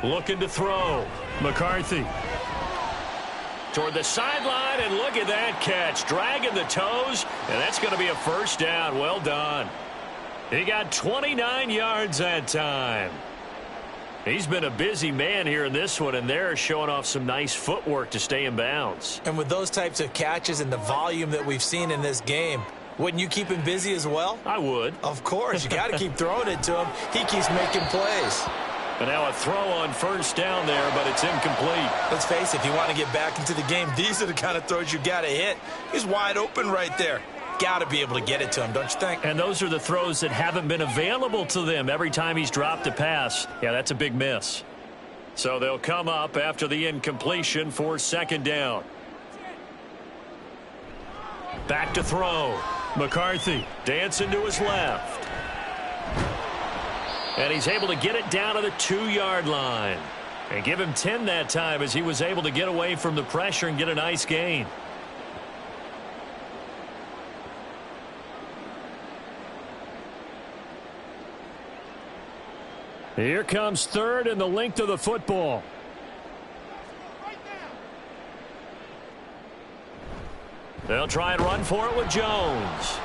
Looking to throw. McCarthy. Toward the sideline, and look at that catch. Dragging the toes, and that's going to be a 1st down. Well done. He got 29 yards that time. He's been a busy man here in this one, and they're showing off some nice footwork to stay in bounds. And with those types of catches and the volume that we've seen in this game, wouldn't you keep him busy as well? I would. Of course. You got to keep throwing it to him. He keeps making plays. And now a throw on 1st down there, but it's incomplete. Let's face it, if you want to get back into the game, these are the kind of throws you got to hit. He's wide open right there. Got to be able to get it to him, don't you think? And those are the throws that haven't been available to them every time he's dropped a pass. Yeah, that's a big miss. So they'll come up after the incompletion for 2nd down. Back to throw. McCarthy dancing to his left. And he's able to get it down to the 2-yard line. And give him 10 that time as he was able to get away from the pressure and get a nice gain. Here comes 3rd and the length of the football. They'll try and run for it with Jones.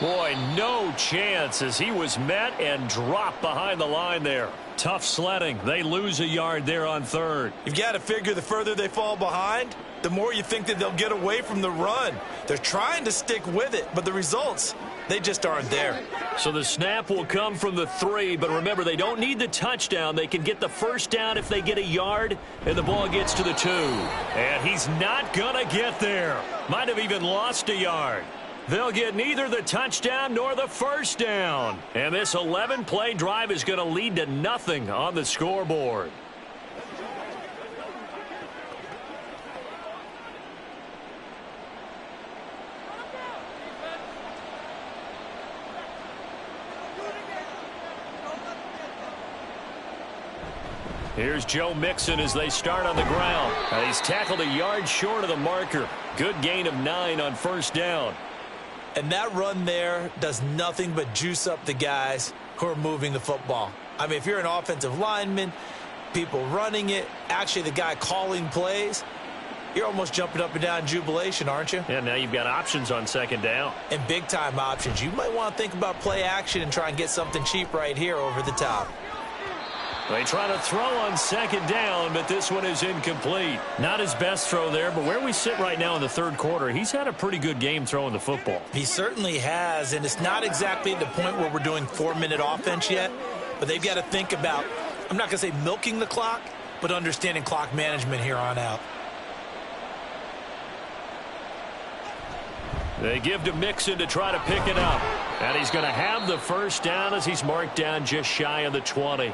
Boy, no chance as he was met and dropped behind the line there. Tough sledding. They lose a yard there on 3rd. You've got to figure the further they fall behind, the more you think that they'll get away from the run. They're trying to stick with it, but the results, they just aren't there. So the snap will come from the 3, but remember, they don't need the touchdown. They can get the 1st down if they get a yard, and the ball gets to the 2. And he's not going to get there. Might have even lost a yard. They'll get neither the touchdown nor the 1st down. And this 11-play drive is going to lead to nothing on the scoreboard. Here's Joe Mixon as they start on the ground. He's tackled a yard short of the marker. Good gain of 9 on 1st down. And that run there does nothing but juice up the guys who are moving the football. I mean, if you're an offensive lineman, people running it, actually the guy calling plays, you're almost jumping up and down in jubilation, aren't you? Yeah, now you've got options on 2nd down. And big-time options. You might want to think about play action and try and get something cheap right here over the top. They try to throw on 2nd down, but this one is incomplete. Not his best throw there, but where we sit right now in the 3rd quarter, he's had a pretty good game throwing the football. He certainly has, and it's not exactly at the point where we're doing 4-minute offense yet, but they've got to think about, I'm not going to say milking the clock, but understanding clock management here on out. They give to Mixon to try to pick it up. And he's going to have the 1st down as he's marked down just shy of the 20.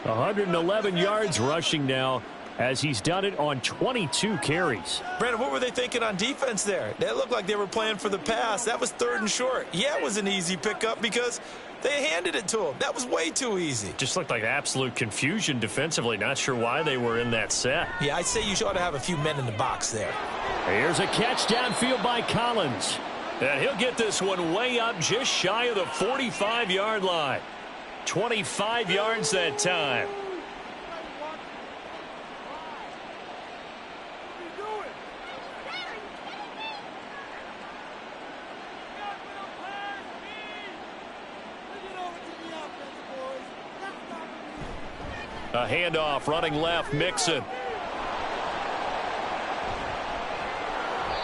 111 yards rushing now as he's done it on 22 carries. Brandon, what were they thinking on defense there? That looked like they were playing for the pass. That was 3rd and short. Yeah, it was an easy pickup because they handed it to him. That was way too easy. Just looked like absolute confusion defensively. Not sure why they were in that set. Yeah, I'd say you ought to have a few men in the box there. Here's a catch downfield by Collins. And he'll get this one way up just shy of the 45-yard line. 25 yards that time. A handoff running left, Mixon.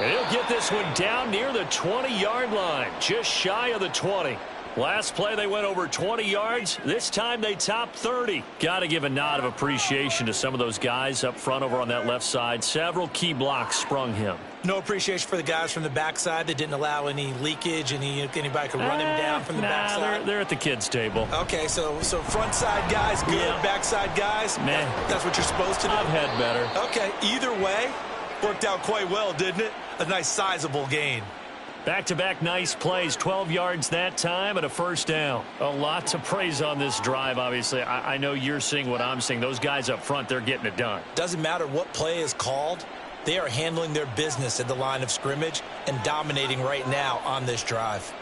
And he'll get this one down near the 20-yard line, just shy of the 20. Last play, they went over 20 yards. This time, they topped 30. Got to give a nod of appreciation to some of those guys up front over on that left side. Several key blocks sprung him. No appreciation for the guys from the backside that didn't allow any leakage, and anybody could run him down from the backside. They're at the kids' table. Okay, so front side guys good, yeah. Backside guys, man, that's what you're supposed to do. I've had better. Okay, either way, worked out quite well, didn't it? A nice sizable gain. Back-to-back nice plays, 12 yards that time and a first down. A lot to praise on this drive, obviously. I know you're seeing what I'm seeing. Those guys up front, they're getting it done. Doesn't matter what play is called. They are handling their business at the line of scrimmage and dominating right now on this drive.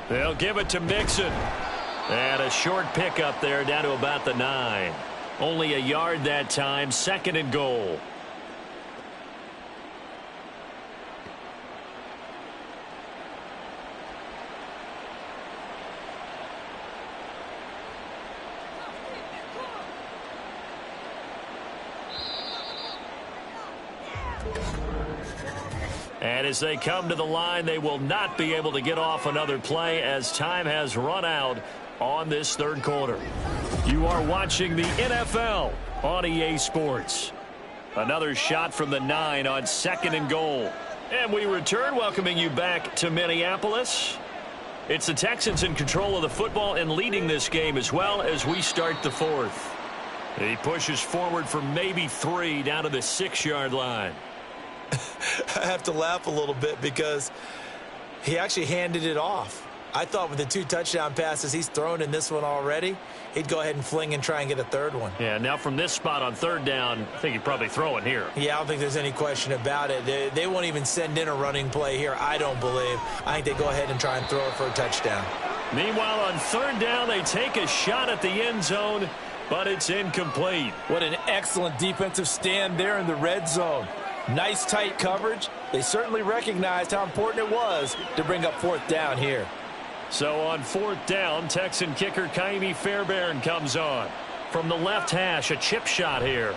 They'll give it to Mixon. And a short pickup there down to about the 9. Only a yard that time, 2nd and goal. And as they come to the line, they will not be able to get off another play as time has run out on this third quarter. You are watching the NFL on EA Sports. Another shot from the 9 on 2nd and goal. And we return, welcoming you back to Minneapolis. It's the Texans in control of the football and leading this game as well as we start the 4th. He pushes forward for maybe 3 down to the 6-yard line. I have to laugh a little bit because he actually handed it off. I thought with the 2 touchdown passes he's thrown in this one already, he'd go ahead and fling and try and get a 3rd one. Yeah, now from this spot on 3rd down, I think he'd probably throw it here. Yeah, I don't think there's any question about it. They won't even send in a running play here, I don't believe. I think they go ahead and try and throw it for a touchdown. Meanwhile, on 3rd down, they take a shot at the end zone, but it's incomplete. What an excellent defensive stand there in the red zone. Nice tight coverage. They certainly recognized how important it was to bring up 4th down here. So on 4th down, Texan kicker Kaimi Fairbairn comes on. From the left hash, a chip shot here.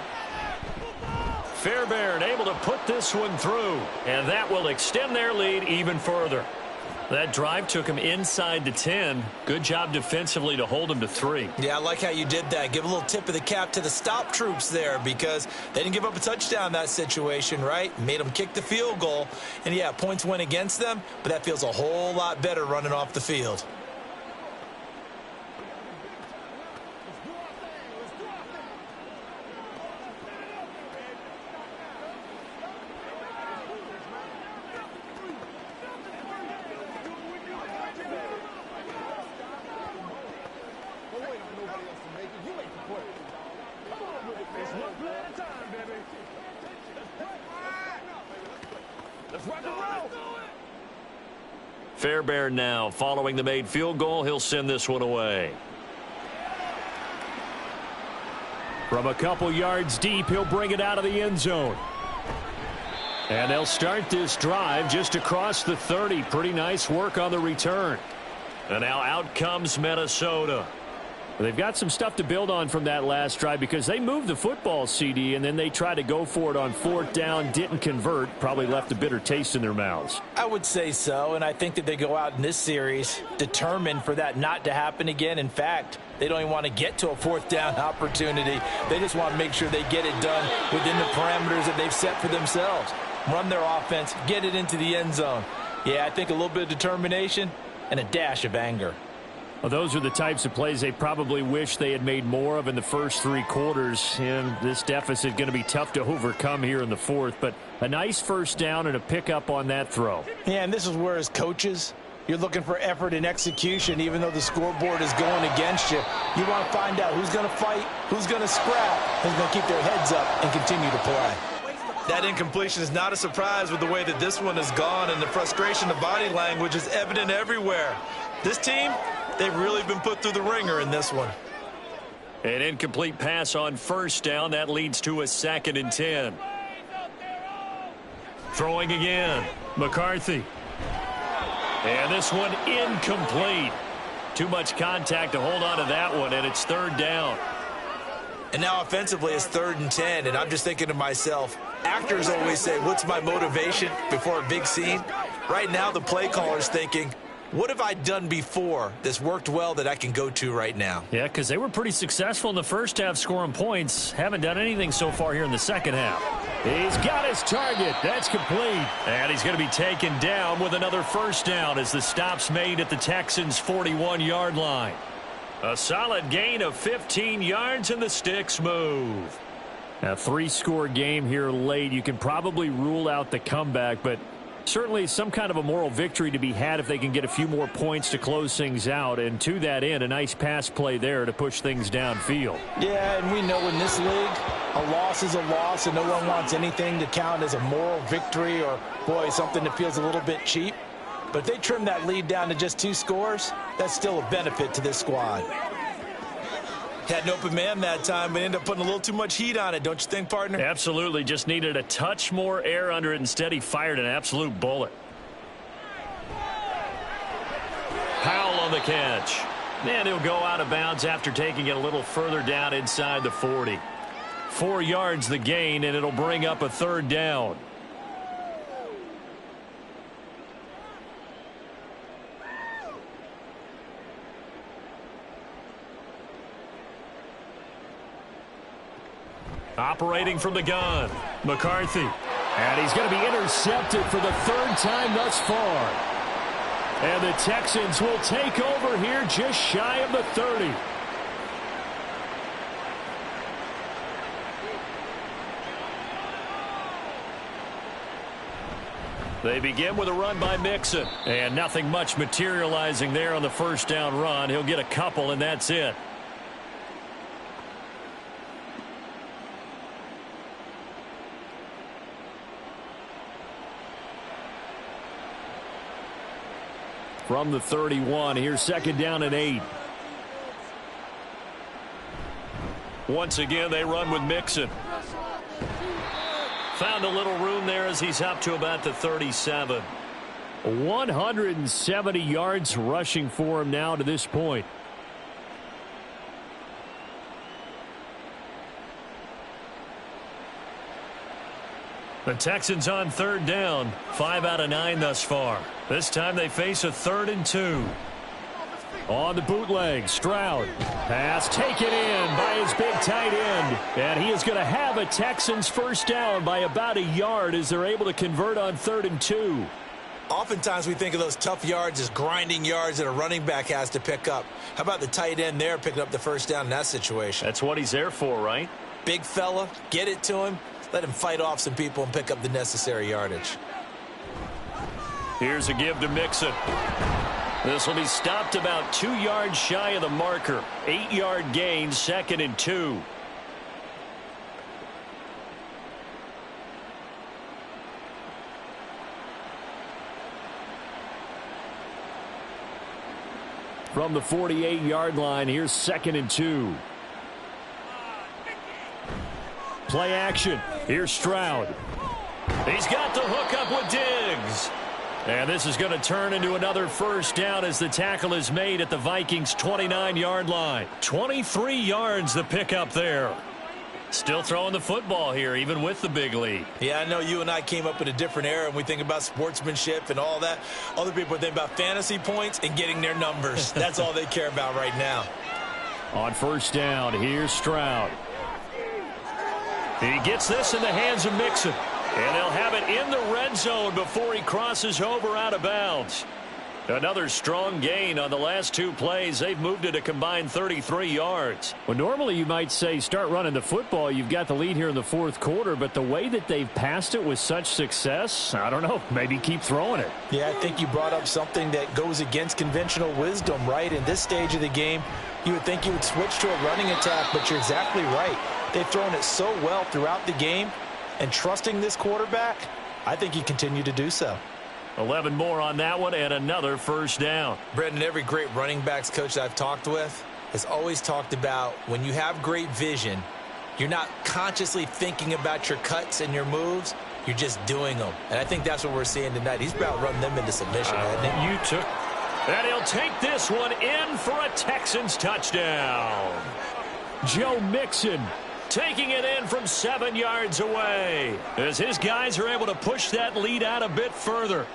Fairbairn able to put this one through, and that will extend their lead even further. That drive took him inside the 10. Good job defensively to hold him to 3. Yeah, I like how you did that. Give a little tip of the cap to the stop troops there because they didn't give up a touchdown in that situation, right? Made them kick the field goal. And, yeah, points went against them, but that feels a whole lot better running off the field. Fairbairn now following the made field goal. He'll send this one away. From a couple yards deep, he'll bring it out of the end zone. And they'll start this drive just across the 30. Pretty nice work on the return. And now out comes Minnesota. They've got some stuff to build on from that last drive because they moved the football, CD, and then they tried to go for it on 4th down, didn't convert, probably left a bitter taste in their mouths. I would say so, and I think that they go out in this series determined for that not to happen again. In fact, they don't even want to get to a 4th down opportunity. They just want to make sure they get it done within the parameters that they've set for themselves. Run their offense, get it into the end zone. Yeah, I think a little bit of determination and a dash of anger. Well, those are the types of plays they probably wish they had made more of in the first 3 quarters. And this deficit going to be tough to overcome here in the 4th. But a nice first down and a pickup on that throw. Yeah, and this is where as coaches, you're looking for effort and execution. Even though the scoreboard is going against you, you want to find out who's going to fight, who's going to scrap, who's going to keep their heads up and continue to play. That incompletion is not a surprise with the way that this one has gone, and the frustration of body language is evident everywhere. This team, they've really been put through the ringer in this one. An incomplete pass on first down. That leads to a 2nd and 10. Throwing again. McCarthy. And this one incomplete. Too much contact to hold on to that one, and it's 3rd down. And now offensively it's 3rd and 10, and I'm just thinking to myself, actors always say, what's my motivation before a big scene? Right now the play caller's thinking, what have I done before that's worked well that I can go to right now? Yeah, because they were pretty successful in the first half scoring points. Haven't done anything so far here in the second half. He's got his target. That's complete. And he's going to be taken down with another first down as the stop's made at the Texans' 41-yard line. A solid gain of 15 yards and the sticks move. A 3-score game here late. You can probably rule out the comeback, but certainly some kind of a moral victory to be had if they can get a few more points to close things out. And to that end, a nice pass play there to push things downfield. Yeah, and we know in this league, a loss is a loss, and no one wants anything to count as a moral victory or, boy, something that feels a little bit cheap. But if they trim that lead down to just 2 scores, that's still a benefit to this squad. Had an open man that time, but ended up putting a little too much heat on it, don't you think, partner? Absolutely. Just needed a touch more air under it. Instead, he fired an absolute bullet. Powell on the catch. And he'll go out of bounds after taking it a little further down inside the 40. 4 yards the gain, and it'll bring up a 3rd down. Operating from the gun, McCarthy. And he's going to be intercepted for the 3rd time thus far. And the Texans will take over here just shy of the 30. They begin with a run by Mixon. And nothing much materializing there on the first down run. He'll get a couple, and that's it. From the 31, here's 2nd down and 8. Once again, they run with Mixon. Found a little room there as he's up to about the 37. 170 yards rushing for him now to this point. The Texans on 3rd down. 5 out of 9 thus far. This time they face a 3rd and 2. On the bootleg, Stroud. Pass taken in by his big tight end. And he is going to have a Texans first down by about a yard as they're able to convert on 3rd and 2. Oftentimes we think of those tough yards as grinding yards that a running back has to pick up. How about the tight end there picking up the first down in that situation? That's what he's there for, right? Big fella, get it to him. Let him fight off some people and pick up the necessary yardage. Here's a give to Mixon. This will be stopped about 2 yards shy of the marker. 8-yard gain, 2nd and 2. From the 48-yard line, here's 2nd and 2. Play action. Here's Stroud. He's got the hook up with Diggs. And this is going to turn into another first down as the tackle is made at the Vikings' 29-yard line. 23 yards the pickup there. Still throwing the football here, even with the big lead. Yeah, I know you and I came up in a different era, and we think about sportsmanship and all that. Other people think about fantasy points and getting their numbers. That's all they care about right now. On first down, here's Stroud. He gets this in the hands of Mixon. And they'll have it in the red zone before he crosses over out of bounds. Another strong gain on the last 2 plays. They've moved it a combined 33 yards. Well, normally you might say start running the football. You've got the lead here in the 4th quarter, but the way that they've passed it with such success, I don't know, maybe keep throwing it. Yeah, I think you brought up something that goes against conventional wisdom, right? In this stage of the game, you would think you would switch to a running attack, but you're exactly right. They've thrown it so well throughout the game, and trusting this quarterback, I think you continue to do so. 11 more on that one and another first down. Brendan, every great running backs coach I've talked with has always talked about when you have great vision, you're not consciously thinking about your cuts and your moves. You're just doing them. And I think that's what we're seeing tonight. He's about running them into submission, hasn't he? You took. And he'll take this one in for a Texans touchdown. Joe Mixon taking it in from 7 yards away, as his guys are able to push that lead out a bit further.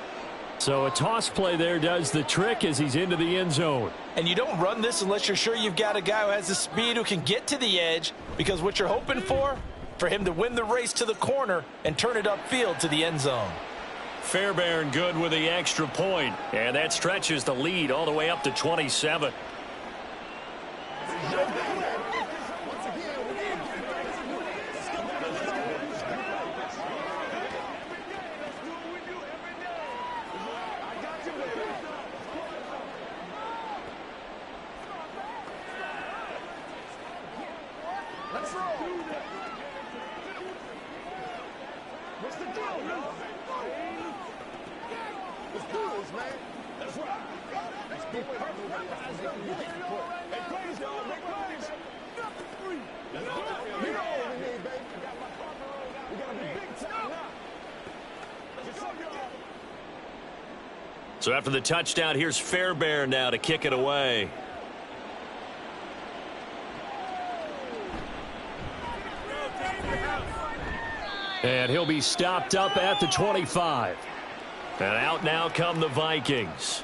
So a toss play there does the trick as he's into the end zone. And you don't run this unless you're sure you've got a guy who has the speed who can get to the edge, because what you're hoping for him to win the race to the corner and turn it upfield to the end zone. Fairbairn good with the extra point, and that stretches the lead all the way up to 27. So after the touchdown, here's Fairbairn now to kick it away. And he'll be stopped up at the 25. And out now come the Vikings.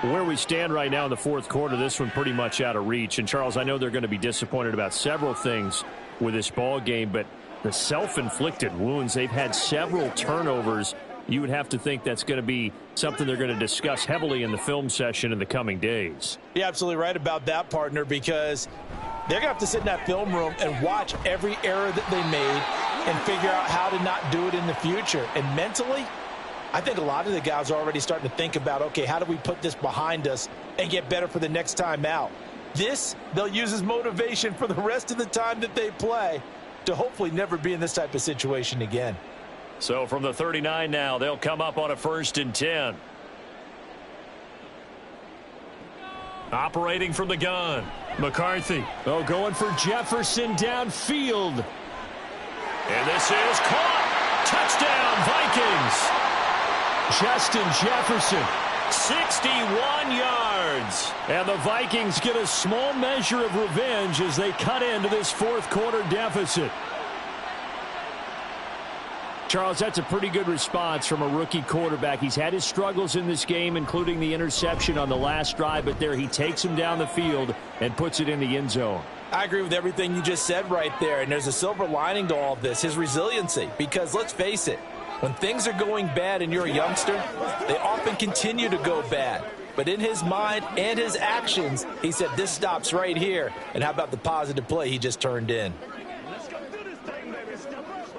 Where we stand right now in the fourth quarter, this one pretty much out of reach. And, Charles, I know they're going to be disappointed about several things with this ball game, but the self-inflicted wounds, they've had several turnovers. You would have to think that's going to be something they're going to discuss heavily in the film session in the coming days. You're absolutely right about that, partner, because they're going to have to sit in that film room and watch every error that they made and figure out how to not do it in the future. And mentally, I think a lot of the guys are already starting to think about, okay, how do we put this behind us and get better for the next time out? This, they'll use as motivation for the rest of the time that they play to hopefully never be in this type of situation again. So from the 39 now, they'll come up on a 1st and 10. Operating from the gun, McCarthy. Oh, going for Jefferson downfield. And this is caught. Touchdown, Vikings. Justin Jefferson. 61 yards. And the Vikings get a small measure of revenge as they cut into this fourth quarter deficit. Charles, that's a pretty good response from a rookie quarterback. He's had his struggles in this game, including the interception on the last drive, but there he takes him down the field and puts it in the end zone. I agree with everything you just said right there, and there's a silver lining to all of this, his resiliency, because let's face it, when things are going bad and you're a youngster, they often continue to go bad. But in his mind and his actions, he said, this stops right here. And how about the positive play he just turned in? Let's go. Get it, baby. Let's get it.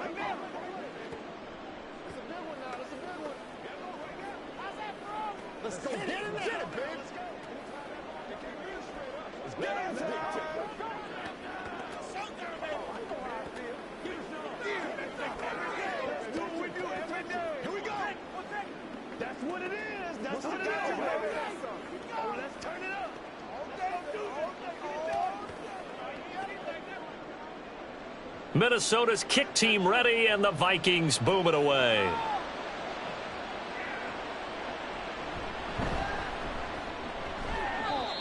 Do what we do every day. Here we go. That's what it is. That's what it is, baby. Oh, let's turn it up. Minnesota's kick team ready, and the Vikings boom it away.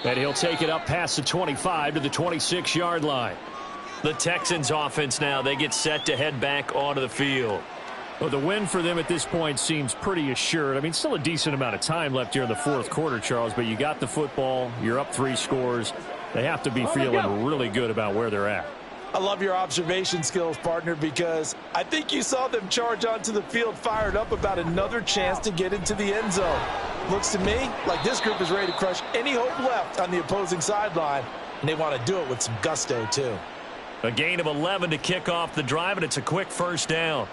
And he'll take it up past the 25 to the 26-yard line. The Texans offense now, they get set to head back onto the field. Well, the win for them at this point seems pretty assured. I mean, still a decent amount of time left here in the fourth quarter, Charles, but you got the football, you're up 3 scores. They have to be feeling really good about where they're at. I love your observation skills, partner, because I think you saw them charge onto the field fired up about another chance to get into the end zone. Looks to me like this group is ready to crush any hope left on the opposing sideline, and they want to do it with some gusto, too. A gain of 11 to kick off the drive, and it's a quick first down.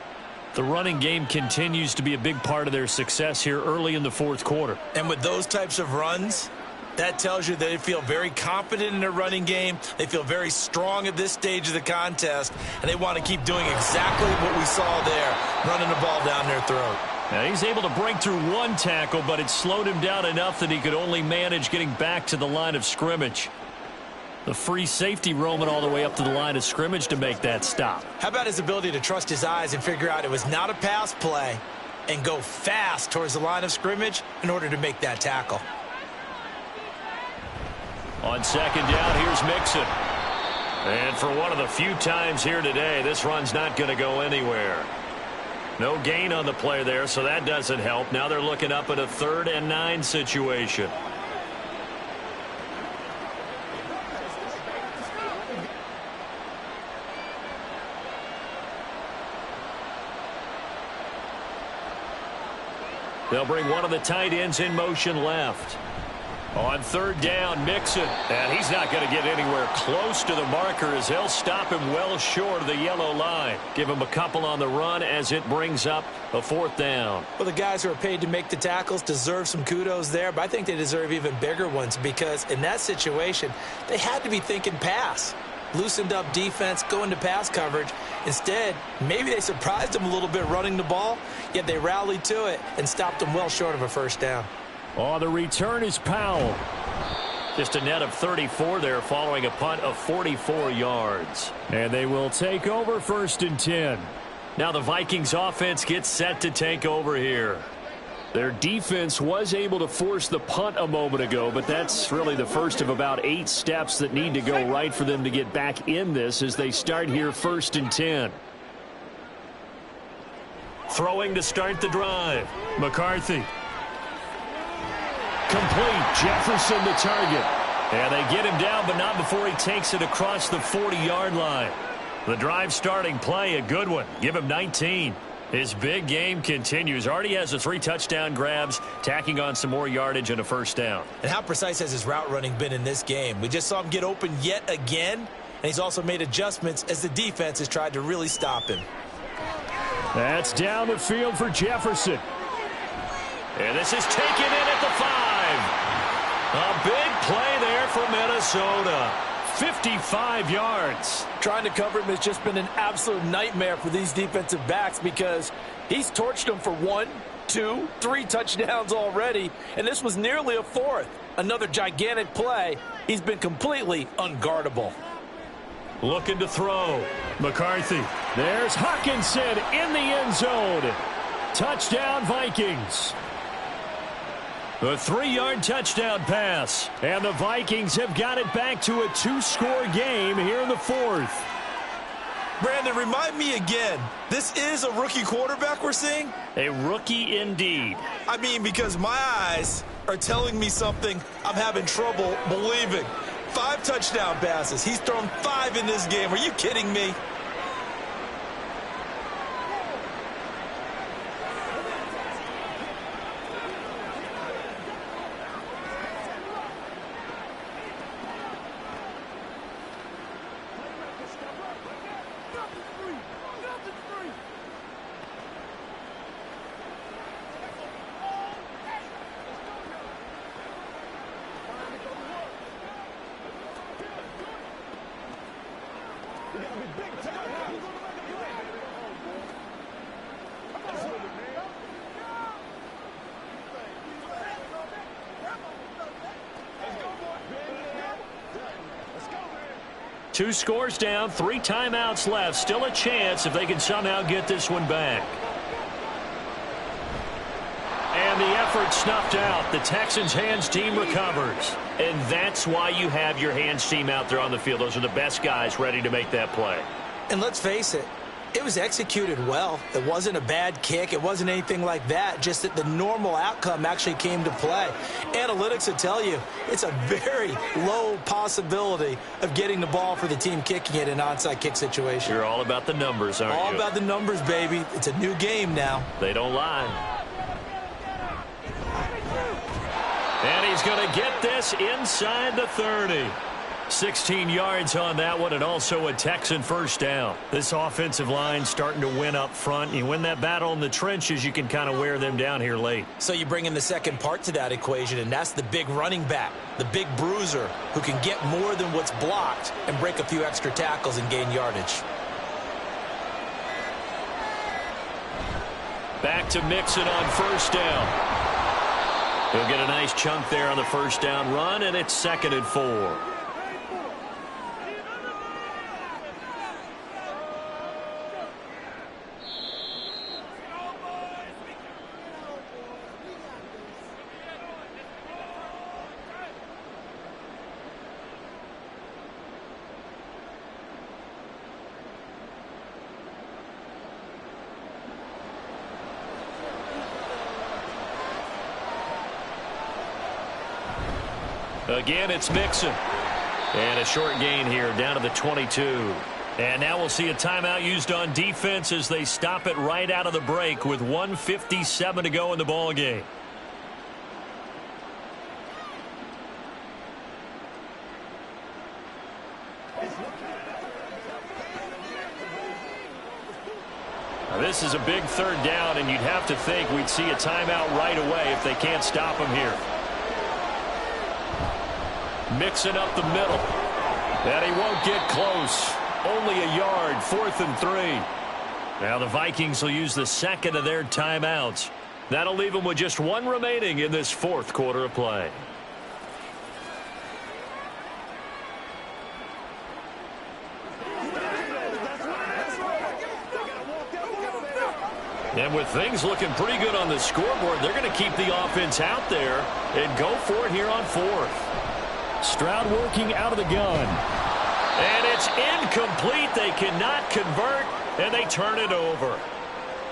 The running game continues to be a big part of their success here early in the fourth quarter. And with those types of runs, that tells you they feel very confident in their running game. They feel very strong at this stage of the contest, and they want to keep doing exactly what we saw there, running the ball down their throat. Now he's able to break through 1 tackle, but it slowed him down enough that he could only manage getting back to the line of scrimmage. The free safety roaming all the way up to the line of scrimmage to make that stop. How about his ability to trust his eyes and figure out it was not a pass play and go fast towards the line of scrimmage in order to make that tackle? On second down, here's Mixon. And for one of the few times here today, this run's not going to go anywhere. No gain on the play there, so that doesn't help. Now they're looking up at a 3rd and 9 situation. They'll bring one of the tight ends in motion left. On 3rd down, Mixon. And he's not going to get anywhere close to the marker as they'll stop him well short of the yellow line. Give him a couple on the run as it brings up a 4th down. Well, the guys who are paid to make the tackles deserve some kudos there, but I think they deserve even bigger ones because in that situation, they had to be thinking pass. Loosened up defense, going to pass coverage. Instead, maybe they surprised them a little bit running the ball, yet they rallied to it and stopped them well short of a 1st down. On the return is Powell. Just a net of 34 there following a punt of 44 yards. And they will take over 1st and 10. Now the Vikings offense gets set to take over here. Their defense was able to force the punt a moment ago, but that's really the first of about 8 steps that need to go right for them to get back in this as they start here 1st and 10. Throwing to start the drive. McCarthy. Complete. Jefferson the target. And they get him down, but not before he takes it across the 40-yard line. The drive starting play, a good one. Give him 19. His big game continues. Already has the 3 touchdown grabs, tacking on some more yardage and a 1st down. And how precise has his route running been in this game? We just saw him get open yet again, and he's also made adjustments as the defense has tried to really stop him. That's down the field for Jefferson. And this is taken in at the 5. A big play there for Minnesota. 55 yards. Trying to cover him has just been an absolute nightmare for these defensive backs because he's torched them for 1, 2, 3 touchdowns already, and this was nearly a 4th. Another gigantic play. He's been completely unguardable. Looking to throw. McCarthy. There's Hawkinson in the end zone. Touchdown, Vikings. A 3-yard touchdown pass. And the Vikings have got it back to a 2-score game here in the 4th. Brandon, remind me again, this is a rookie quarterback we're seeing? A rookie indeed. I mean, because my eyes are telling me something I'm having trouble believing. 5 touchdown passes. He's thrown 5 in this game. Are you kidding me? Two scores down, 3 timeouts left. Still a chance if they can somehow get this one back. And the effort snuffed out. The Texans' hands team recovers. And that's why you have your hands team out there on the field. Those are the best guys ready to make that play. And let's face it, it was executed well. It wasn't a bad kick. It wasn't anything like that. Just that the normal outcome actually came to play. Analytics will tell you it's a very low possibility of getting the ball for the team kicking it in an onside kick situation. You're all about the numbers, aren't you? All about the numbers, baby. It's a new game now. They don't lie. And he's going to get this inside the 30. 16 yards on that one, and also a Texan first down. This offensive line starting to win up front. You win that battle in the trenches, you can kind of wear them down here late. So you bring in the second part to that equation, and that's the big running back, the big bruiser, who can get more than what's blocked and break a few extra tackles and gain yardage. Back to Mixon on first down. He'll get a nice chunk there on the first down run, and it's 2nd and 4. Again, it's Mixon. And a short gain here down to the 22. And now we'll see a timeout used on defense as they stop it right out of the break with 1:57 to go in the ball game. Now, this is a big third down, and you'd have to think we'd see a timeout right away if they can't stop him here. Mixing up the middle. And he won't get close. Only a yard, 4th and 3. Now the Vikings will use the second of their timeouts. That'll leave them with just one remaining in this fourth quarter of play. And with things looking pretty good on the scoreboard, they're going to keep the offense out there and go for it here on 4th. Stroud working out of the gun. And it's incomplete. They cannot convert, and they turn it over.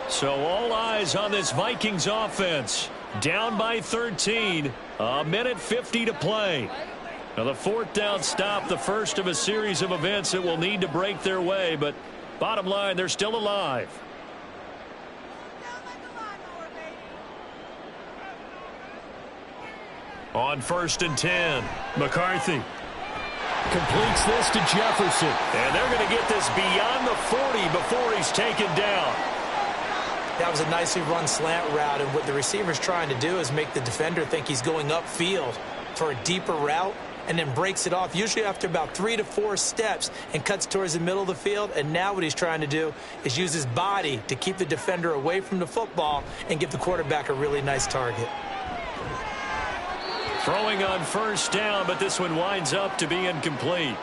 So all eyes on this Vikings offense. Down by 13. A minute 50 to play. Now the 4th down stop, the first of a series of events that will need to break their way. But bottom line, they're still alive. On 1st and 10, McCarthy completes this to Jefferson. And they're going to get this beyond the 40 before he's taken down. That was a nicely run slant route, and what the receiver's trying to do is make the defender think he's going upfield for a deeper route and then breaks it off, usually after about 3 to 4 steps, and cuts towards the middle of the field. And now what he's trying to do is use his body to keep the defender away from the football and give the quarterback a really nice target. Throwing on 1st down, but this one winds up to be incomplete.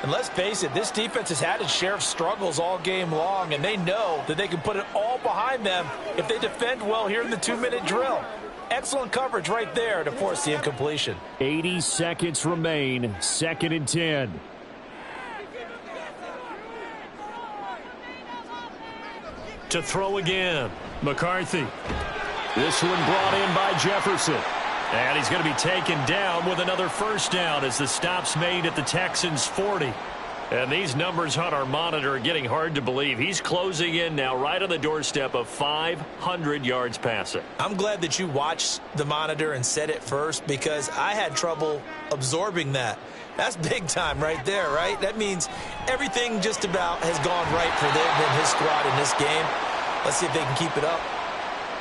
And let's face it, this defense has had its share of struggles all game long, and they know that they can put it all behind them if they defend well here in the 2-minute drill. Excellent coverage right there to force the incompletion. 80 seconds remain, 2nd and 10. To throw again, McCarthy. This one brought in by Jefferson. And he's going to be taken down with another 1st down as the stop's made at the Texans' 40. And these numbers on our monitor are getting hard to believe. He's closing in now right on the doorstep of 500 yards passing. I'm glad that you watched the monitor and said it first, because I had trouble absorbing that. That's big time right there, right? That means everything just about has gone right for them and his squad in this game. Let's see if they can keep it up.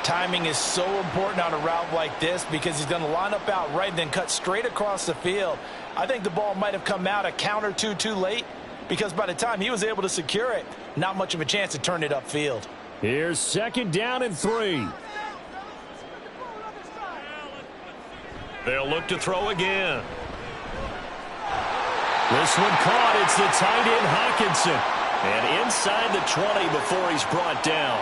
Timing is so important on a route like this, because he's going to line up out right and then cut straight across the field. I think the ball might have come out a count or two too late, because by the time he was able to secure it, not much of a chance to turn it upfield. Here's 2nd down and 3. They'll look to throw again. This one caught. It's the tight end Hawkinson. And inside the 20 before he's brought down.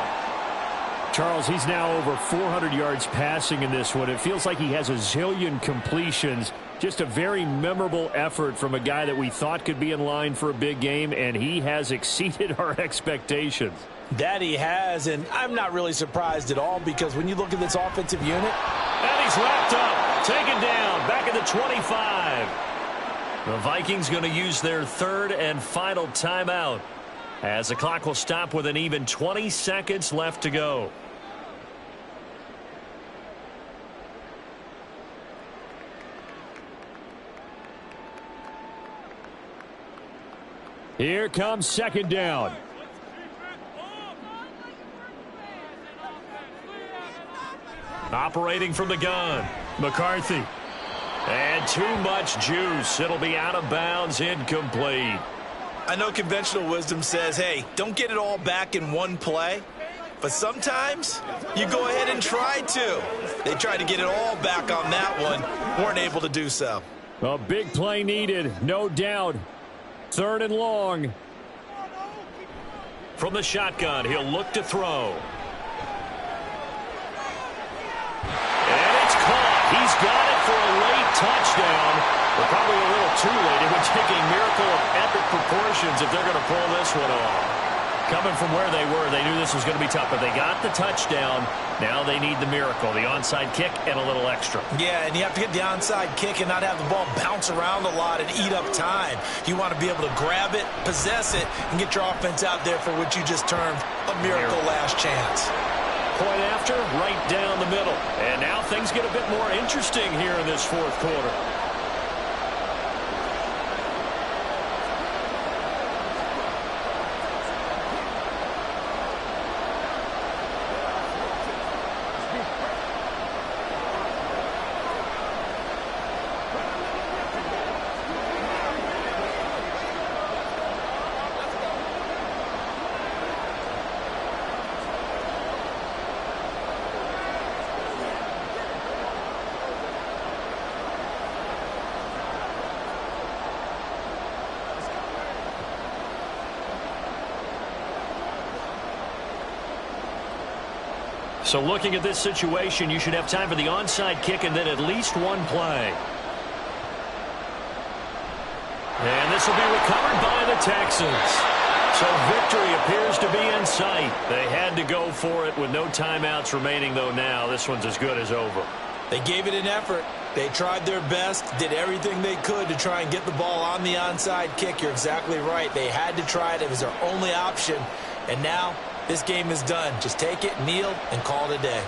Charles, he's now over 400 yards passing in this one. It feels like he has a zillion completions. Just a very memorable effort from a guy that we thought could be in line for a big game, and he has exceeded our expectations. That he has, and I'm not really surprised at all, because when you look at this offensive unit. And he's wrapped up, taken down, back at the 25. The Vikings going to use their 3rd and final timeout, as the clock will stop with an even 20 seconds left to go. Here comes 2nd down. Operating from the gun, McCarthy. And too much juice. It'll be out of bounds, incomplete. I know conventional wisdom says, hey, don't get it all back in one play. But sometimes you go ahead and try to. They tried to get it all back on that one. Weren't able to do so. A big play needed, no doubt. 3rd and long. From the shotgun, he'll look to throw. And it's caught. He's got it for a late touchdown. But probably a little too late. It would take a miracle of epic proportions if they're going to pull this one off. Coming from where they were, they knew this was going to be tough, but they got the touchdown. Now they need the miracle, the onside kick and a little extra. Yeah, and you have to get the onside kick and not have the ball bounce around a lot and eat up time. You want to be able to grab it, possess it, and get your offense out there for what you just termed a miracle last chance. Point after, right down the middle. And now things get a bit more interesting here in this fourth quarter. So looking at this situation, you should have time for the onside kick and then at least one play. And this will be recovered by the Texans. So victory appears to be in sight. They had to go for it with no timeouts remaining, though now this one's as good as over. They gave it an effort. They tried their best, did everything they could to try and get the ball on the onside kick. You're exactly right. They had to try it. It was their only option. And now this game is done. Just take it, kneel, and call it a day.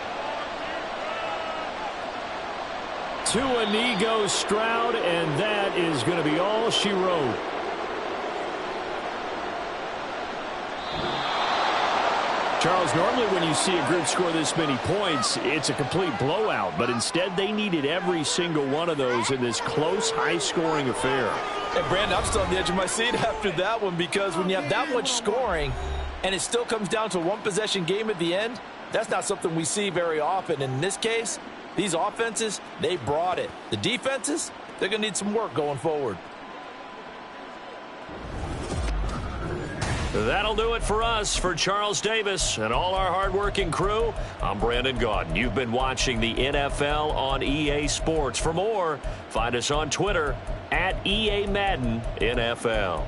To a knee goes Stroud, and that is going to be all she wrote. Charles, normally when you see a group score this many points, it's a complete blowout. But instead, they needed every single one of those in this close, high-scoring affair. And, Brandon, I'm still on the edge of my seat after that one because when you have that much scoring and it still comes down to a one-possession game at the end, that's not something we see very often. And in this case, these offenses, they brought it. The defenses, they're going to need some work going forward. That'll do it for us. For Charles Davis and all our hardworking crew, I'm Brandon Gaudin. You've been watching the NFL on EA Sports. For more, find us on Twitter at EA Madden NFL.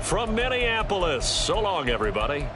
From Minneapolis, so long, everybody.